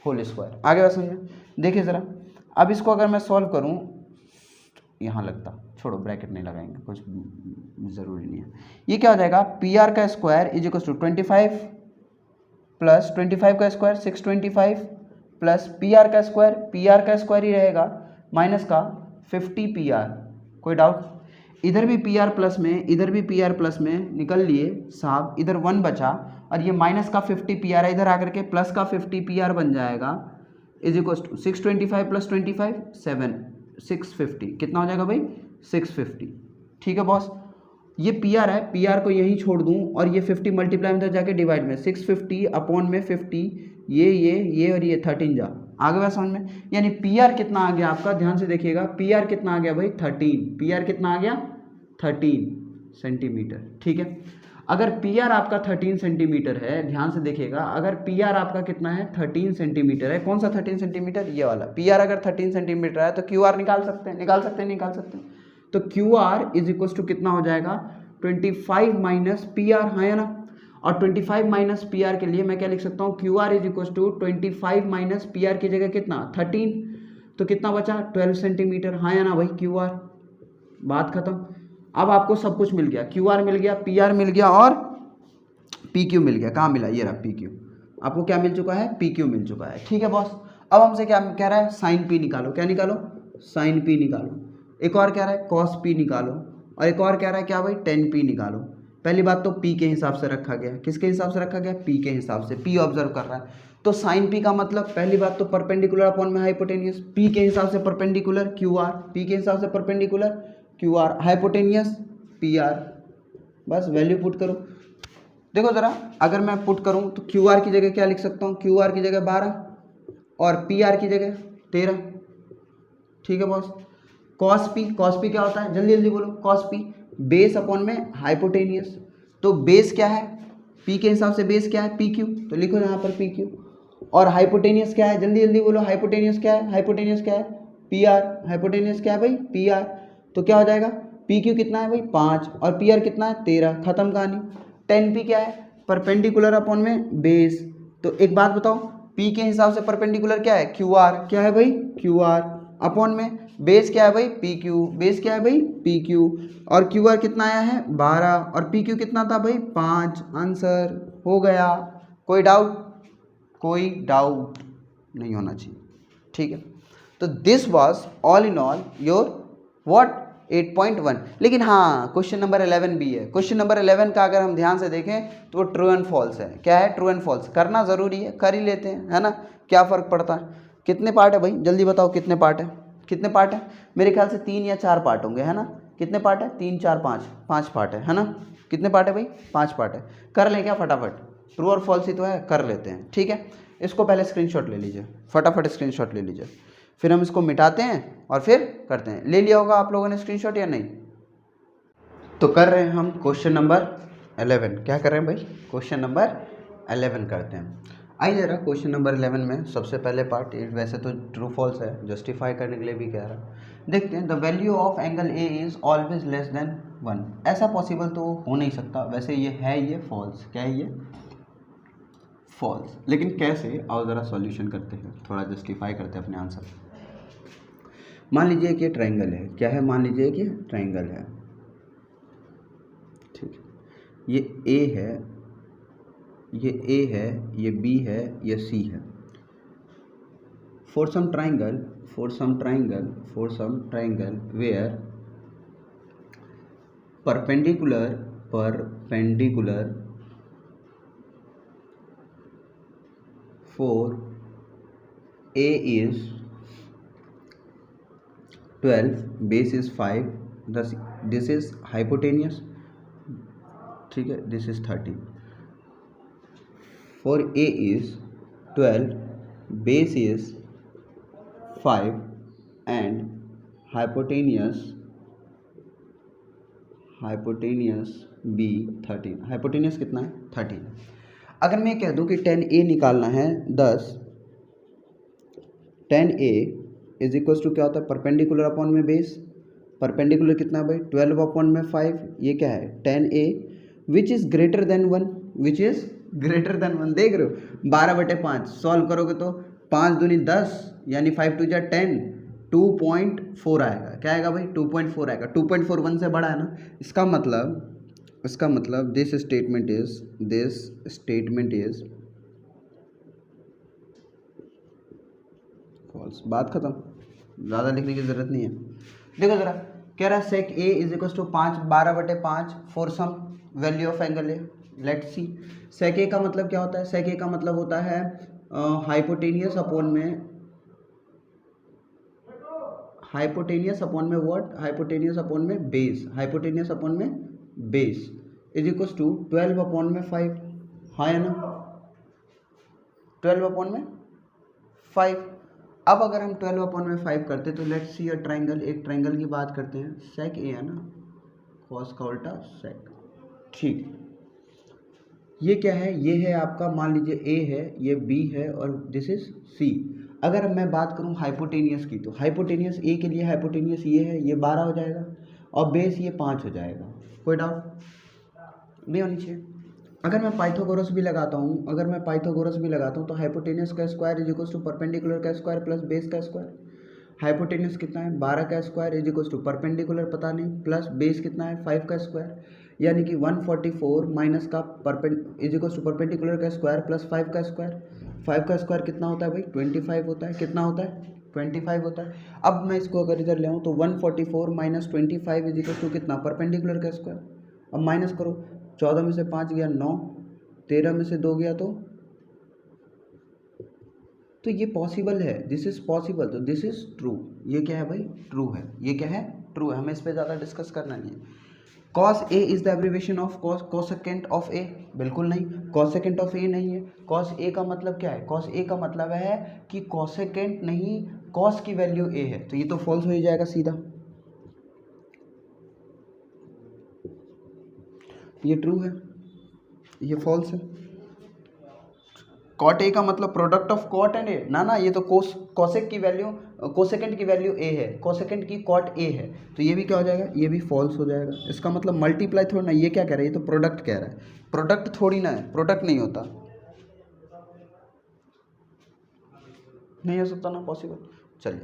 [SPEAKER 1] होल स्क्वायर। आगे बात समझे, देखिए ज़रा। अब इसको अगर मैं सॉल्व करूँ, यहाँ लगता, छोड़ो ब्रैकेट नहीं लगाएंगे, कुछ ज़रूरी नहीं है। ये क्या हो जाएगा, पी आर का square is equal to 25 plus 25 का स्क्वायर 625 प्लस पी आर का स्क्वायर ही रहेगा माइनस का 50 पी आर। कोई डाउट? इधर भी पी आर प्लस में, इधर भी पी आर प्लस में निकल लिए साहब, इधर 1 बचा और ये माइनस का 50 पी आर है, इधर आकर के प्लस का 50 पी आर बन जाएगा इज इक्वल टू 625 प्लस 25 650। कितना हो जाएगा भाई? 650। ठीक है बॉस, ये पी आर है, पी आर को यहीं छोड़ दूं और ये 50 मल्टीप्लाई में जाके डिवाइड में 650 अपॉन में 50, ये और ये 13 जा। आगे बात समझ में? यानी पी आर कितना आ गया आपका, ध्यान से देखिएगा, पी आर कितना आ गया भाई 13, पी आर कितना आ गया 13 सेंटीमीटर। ठीक है, अगर पी आर आपका 13 सेंटीमीटर है, ध्यान से देखिएगा, अगर पी आर आपका कितना है 13 सेंटीमीटर है, कौन सा 13 सेंटीमीटर? ये वाला। पी आर अगर 13 सेंटीमीटर है तो क्यू आर निकाल सकते हैं। तो Q R is equal to कितना हो जाएगा 25 माइनस पी आर, हाँ या ना? और 25 माइनस पी आर के लिए मैं क्या लिख सकता हूँ, Q R is equal to 25 minus P R की जगह कितना 13, तो कितना बचा 12 सेंटीमीटर, हाँ या ना भाई? क्यू आर, बात खत्म। अब आपको सब कुछ मिल गया, क्यू आर मिल गया, पी आर मिल गया और पी क्यू मिल गया। कहाँ मिला? ये रहा पी क्यू, आपको क्या मिल चुका है? पी क्यू मिल चुका है। ठीक है बॉस, अब हमसे क्या कह रहा है, साइन पी निकालो। क्या निकालो? साइन पी निकालो। एक और कह रहा है कॉस पी निकालो, और एक और कह रहा है क्या भाई, टेन पी निकालो। पहली बात तो पी के हिसाब से रखा गया, किसके हिसाब से रखा गया? पी के हिसाब से, पी ऑब्जर्व कर रहा है। तो साइन पी का मतलब पहली बात तो परपेंडिकुलर अपॉन में हाइपोटेनियस, पी के हिसाब से परपेंडिकुलर क्यू आर, पी के हिसाब से perpendicular Q R, hypotenuse P R. बस वैल्यू पुट करो। देखो ज़रा, अगर मैं पुट करूँ तो क्यू आर की जगह क्या लिख सकता हूँ, क्यू आर की जगह 12 और पी आर की जगह 13। ठीक है बॉस, कॉस पी क्या होता है, जल्दी जल्दी बोलो। कॉस पी बेस अपॉन में हाइपोटेनियस, तो बेस क्या है, पी के हिसाब से बेस क्या है, पी क्यू, तो लिखो यहाँ पर पी क्यू। और हाइपोटेनियस क्या है, जल्दी जल्दी बोलो, हाइपोटेनियस क्या है, हाइपोटेनियस क्या है, पी आर, हाइपोटेनियस क्या है भाई, पी आर। तो क्या हो जाएगा, पी क्यू कितना है भाई 5 और पी आर कितना है 13, खत्म कहानी। 10 पी क्या है, परपेंडिकुलर अपॉन में बेस। तो एक बात बताओ, पी के हिसाब से परपेंडिकुलर क्या है, क्यू आर, क्या है भाई क्यू आर, अपॉन में बेस क्या है भाई पी क्यू, बेस क्या है भाई पी क्यू, और क्यू आर कितना आया है 12 और पी क्यू कितना था भाई 5। आंसर हो गया। कोई डाउट? कोई डाउट नहीं होना चाहिए। ठीक है, तो this was all in all your what 8.1। लेकिन हाँ, क्वेश्चन नंबर 11 भी है। क्वेश्चन नंबर 11 का अगर हम ध्यान से देखें तो वो ट्रू एंड फॉल्स है। क्या है, ट्रू एंड फॉल्स। करना ज़रूरी है, कर ही लेते हैं, है ना, क्या फ़र्क पड़ता है। कितने पार्ट है भाई, जल्दी बताओ कितने पार्ट है, कितने पार्ट है? मेरे ख्याल से 3 या 4 पार्ट होंगे, है ना। कितने पार्ट है, 3 4 5 पार्ट है ना। कितने पार्ट है भाई, 5 पार्ट है। कर लें क्या फटाफट, ट्रू और फॉल्स ही तो है, कर लेते हैं। ठीक है, इसको पहले स्क्रीनशॉट ले लीजिए, फटाफट स्क्रीनशॉट ले लीजिए, फिर हम इसको मिटाते हैं और फिर करते हैं। ले लिया होगा आप लोगों ने स्क्रीनशॉट या नहीं? तो कर रहे हैं हम क्वेश्चन नंबर 11। क्या कर रहे हैं भाई, क्वेश्चन नंबर 11 करते हैं। आइए जरा क्वेश्चन नंबर 11 में सबसे पहले पार्ट, वैसे तो ट्रू फॉल्स है, जस्टिफाई करने के लिए भी कह रहा है। देखते हैं, the value of angle A is always less than 1। ऐसा पॉसिबल तो हो नहीं सकता, वैसे ये है, ये फॉल्स। क्या है ये, फॉल्स। लेकिन कैसे, आओ ज़रा सॉल्यूशन करते हैं, थोड़ा जस्टिफाई करते हैं अपने आंसर। मान लीजिए कि ट्रायंगल है, क्या है, मान लीजिए कि ट्रायंगल है, ठीक है, ये ए है, ये ए है, ये बी है, ये सी है। For some triangle where perpendicular for A is 12, base is 5, this is hypotenuse, ठीक है, this is 13। For A is 12, base is 5 and hypotenuse be 13। Hypotenuse कितना है? 13। अगर मैं कह दूं कि 10A निकालना है 10, 10A इज इक्वल टू क्या होता है? परपेंडिकुलर अपॉन में बेस। परपेंडिकुलर कितना भाई? 12 अपॉन में 5। ये क्या है? 10A which is greater than 1, which is greater than 1। देख रहे हो 12/5 सॉल्व करोगे तो 5 दूनी 10 यानी 5 2 जा 10, 2.4 आएगा। क्या आएगा भाई? 2.4 आएगा। 2.4 1 से बड़ा है ना। इसका मतलब दिस स्टेटमेंट इज फॉल्स। बात खत्म, ज़्यादा लिखने की ज़रूरत नहीं है। देखो ज़रा, कह रहा है sec A is equal to 5 12/5 for some value of angle A. Let's see. Sec A का मतलब क्या होता है? सेक ए का मतलब होता है हाइपोटेनियस अपॉन में व्हाट? हाइपोटेनियस अपॉन में बेस। हाइपोटेनियस अपॉन में base is equal to 12 upon में 5। हाँ या ना? 12 अपॉन में 5। अब अगर हम 12 अपॉन में 5 करते तो लेट्स सी अ ट्राइंगल। एक ट्राइंगल की बात करते हैं। सेक ए है ना, कॉस का उल्टा सेक। ठीक, ये क्या है? ये है आपका, मान लीजिए ए है, ये बी है और दिस इज सी। अगर मैं बात करूं हाइपोटेनियस की, तो हाइपोटेनियस ए के लिए हाइपोटेनियस ये है, ये 12 हो जाएगा और बेस ये 5 हो जाएगा। कोई डाउट नहीं होनी चाहिए। अगर मैं पाइथागोरस भी लगाता हूँ तो हाइपोटेनियस का square is equal to perpendicular का स्क्वायर प्लस बेस का स्क्वायर। हाइपोटेनियस कितना है? 12 का square is equal to perpendicular पता नहीं प्लस बेस कितना है? 5 का स्क्वायर, यानी कि 144 माइनस का इज इक्वल टू परपेंडिकुलर का स्क्वायर प्लस 5 का स्क्वायर। 5 का स्क्वायर कितना होता है भाई? 25 होता है। कितना होता है? 25 होता है। अब मैं इसको अगर इधर ले आऊँ तो 144 माइनस 25 इज इक्वल टू कितना? परपेंडिकुलर का स्क्वायर। अब माइनस करो, 14 में से 5 गया 9, 13 में से 2 गया तो ये पॉसिबल है। दिस इज पॉसिबल, तो दिस इज ट्रू। ये क्या है भाई? ट्रू है। ये क्या है? ट्रू है। हमें इस पर ज़्यादा डिस्कस करना नहीं है। Cos A is the abbreviation of cosecant of A? बिल्कुल नहीं, कोसेकेंट ऑफ ए नहीं है। कॉस ए का मतलब क्या है? कॉस ए का मतलब है कि कोसेकेंट नहीं, कॉस की वैल्यू ए है, तो ये तो फॉल्स हो ही जाएगा सीधा। ये ट्रू है, ये फॉल्स है। कॉट ए का मतलब प्रोडक्ट ऑफ कॉट एंड ए, ना ये तो कोसेक की वैल्यू, कोसेकेंट की वैल्यू ए है, कोसेकेंट की कॉट ए है, तो ये भी क्या हो जाएगा? ये भी फॉल्स हो जाएगा। इसका मतलब मल्टीप्लाई थोड़ी ना, ये क्या कह रहा है? ये तो प्रोडक्ट कह रहा है। प्रोडक्ट थोड़ी ना है, प्रोडक्ट नहीं होता, नहीं हो सकता ना, पॉसिबल। चलिए,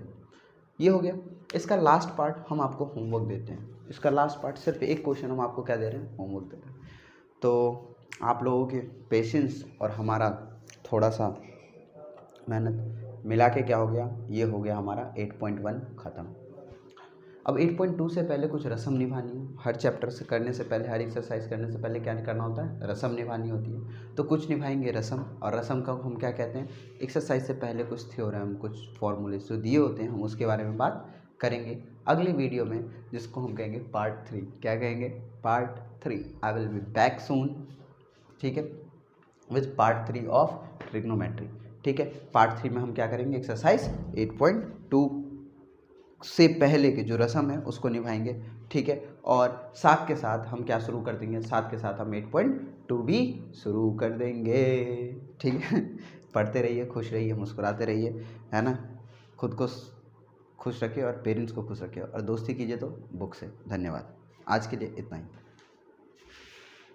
[SPEAKER 1] ये हो गया। इसका लास्ट पार्ट हम आपको होमवर्क देते हैं। इसका लास्ट पार्ट सिर्फ एक क्वेश्चन हम आपको क्या दे रहे हैं? होमवर्क दे रहे हैं। तो आप लोगों के पेशेंस और हमारा थोड़ा सा मेहनत मिला के क्या हो गया? ये हो गया हमारा 8.1 ख़त्म। अब 8.2 से पहले कुछ रस्म निभानी है। हर चैप्टर से करने से पहले, हर एक्सरसाइज करने से पहले क्या करना होता है? रस्म निभानी होती है। तो कुछ निभाएंगे रस्म, और रस्म का हम क्या कहते हैं? एक्सरसाइज से पहले कुछ थ्योरम, कुछ फॉर्मूले जो दिए होते हैं, हम उसके बारे में बात करेंगे अगले वीडियो में, जिसको हम कहेंगे पार्ट 3। क्या कहेंगे? Part 3। I will be back soon, ठीक है, विथ पार्ट 3 ऑफ ट्रिग्नोमेट्री। ठीक है, पार्ट 3 में हम क्या करेंगे? एक्सरसाइज 8.2 से पहले के जो रस्म है उसको निभाएंगे। ठीक है, और साथ के साथ हम क्या शुरू कर देंगे? साथ के साथ हम 8.2 भी शुरू कर देंगे। ठीक है, पढ़ते रहिए, खुश रहिए, मुस्कुराते रहिए, है ना। खुद को खुश रखिए और पेरेंट्स को खुश रखिए, और दोस्ती कीजिए तो बुक से। धन्यवाद। आज के लिए इतना ही।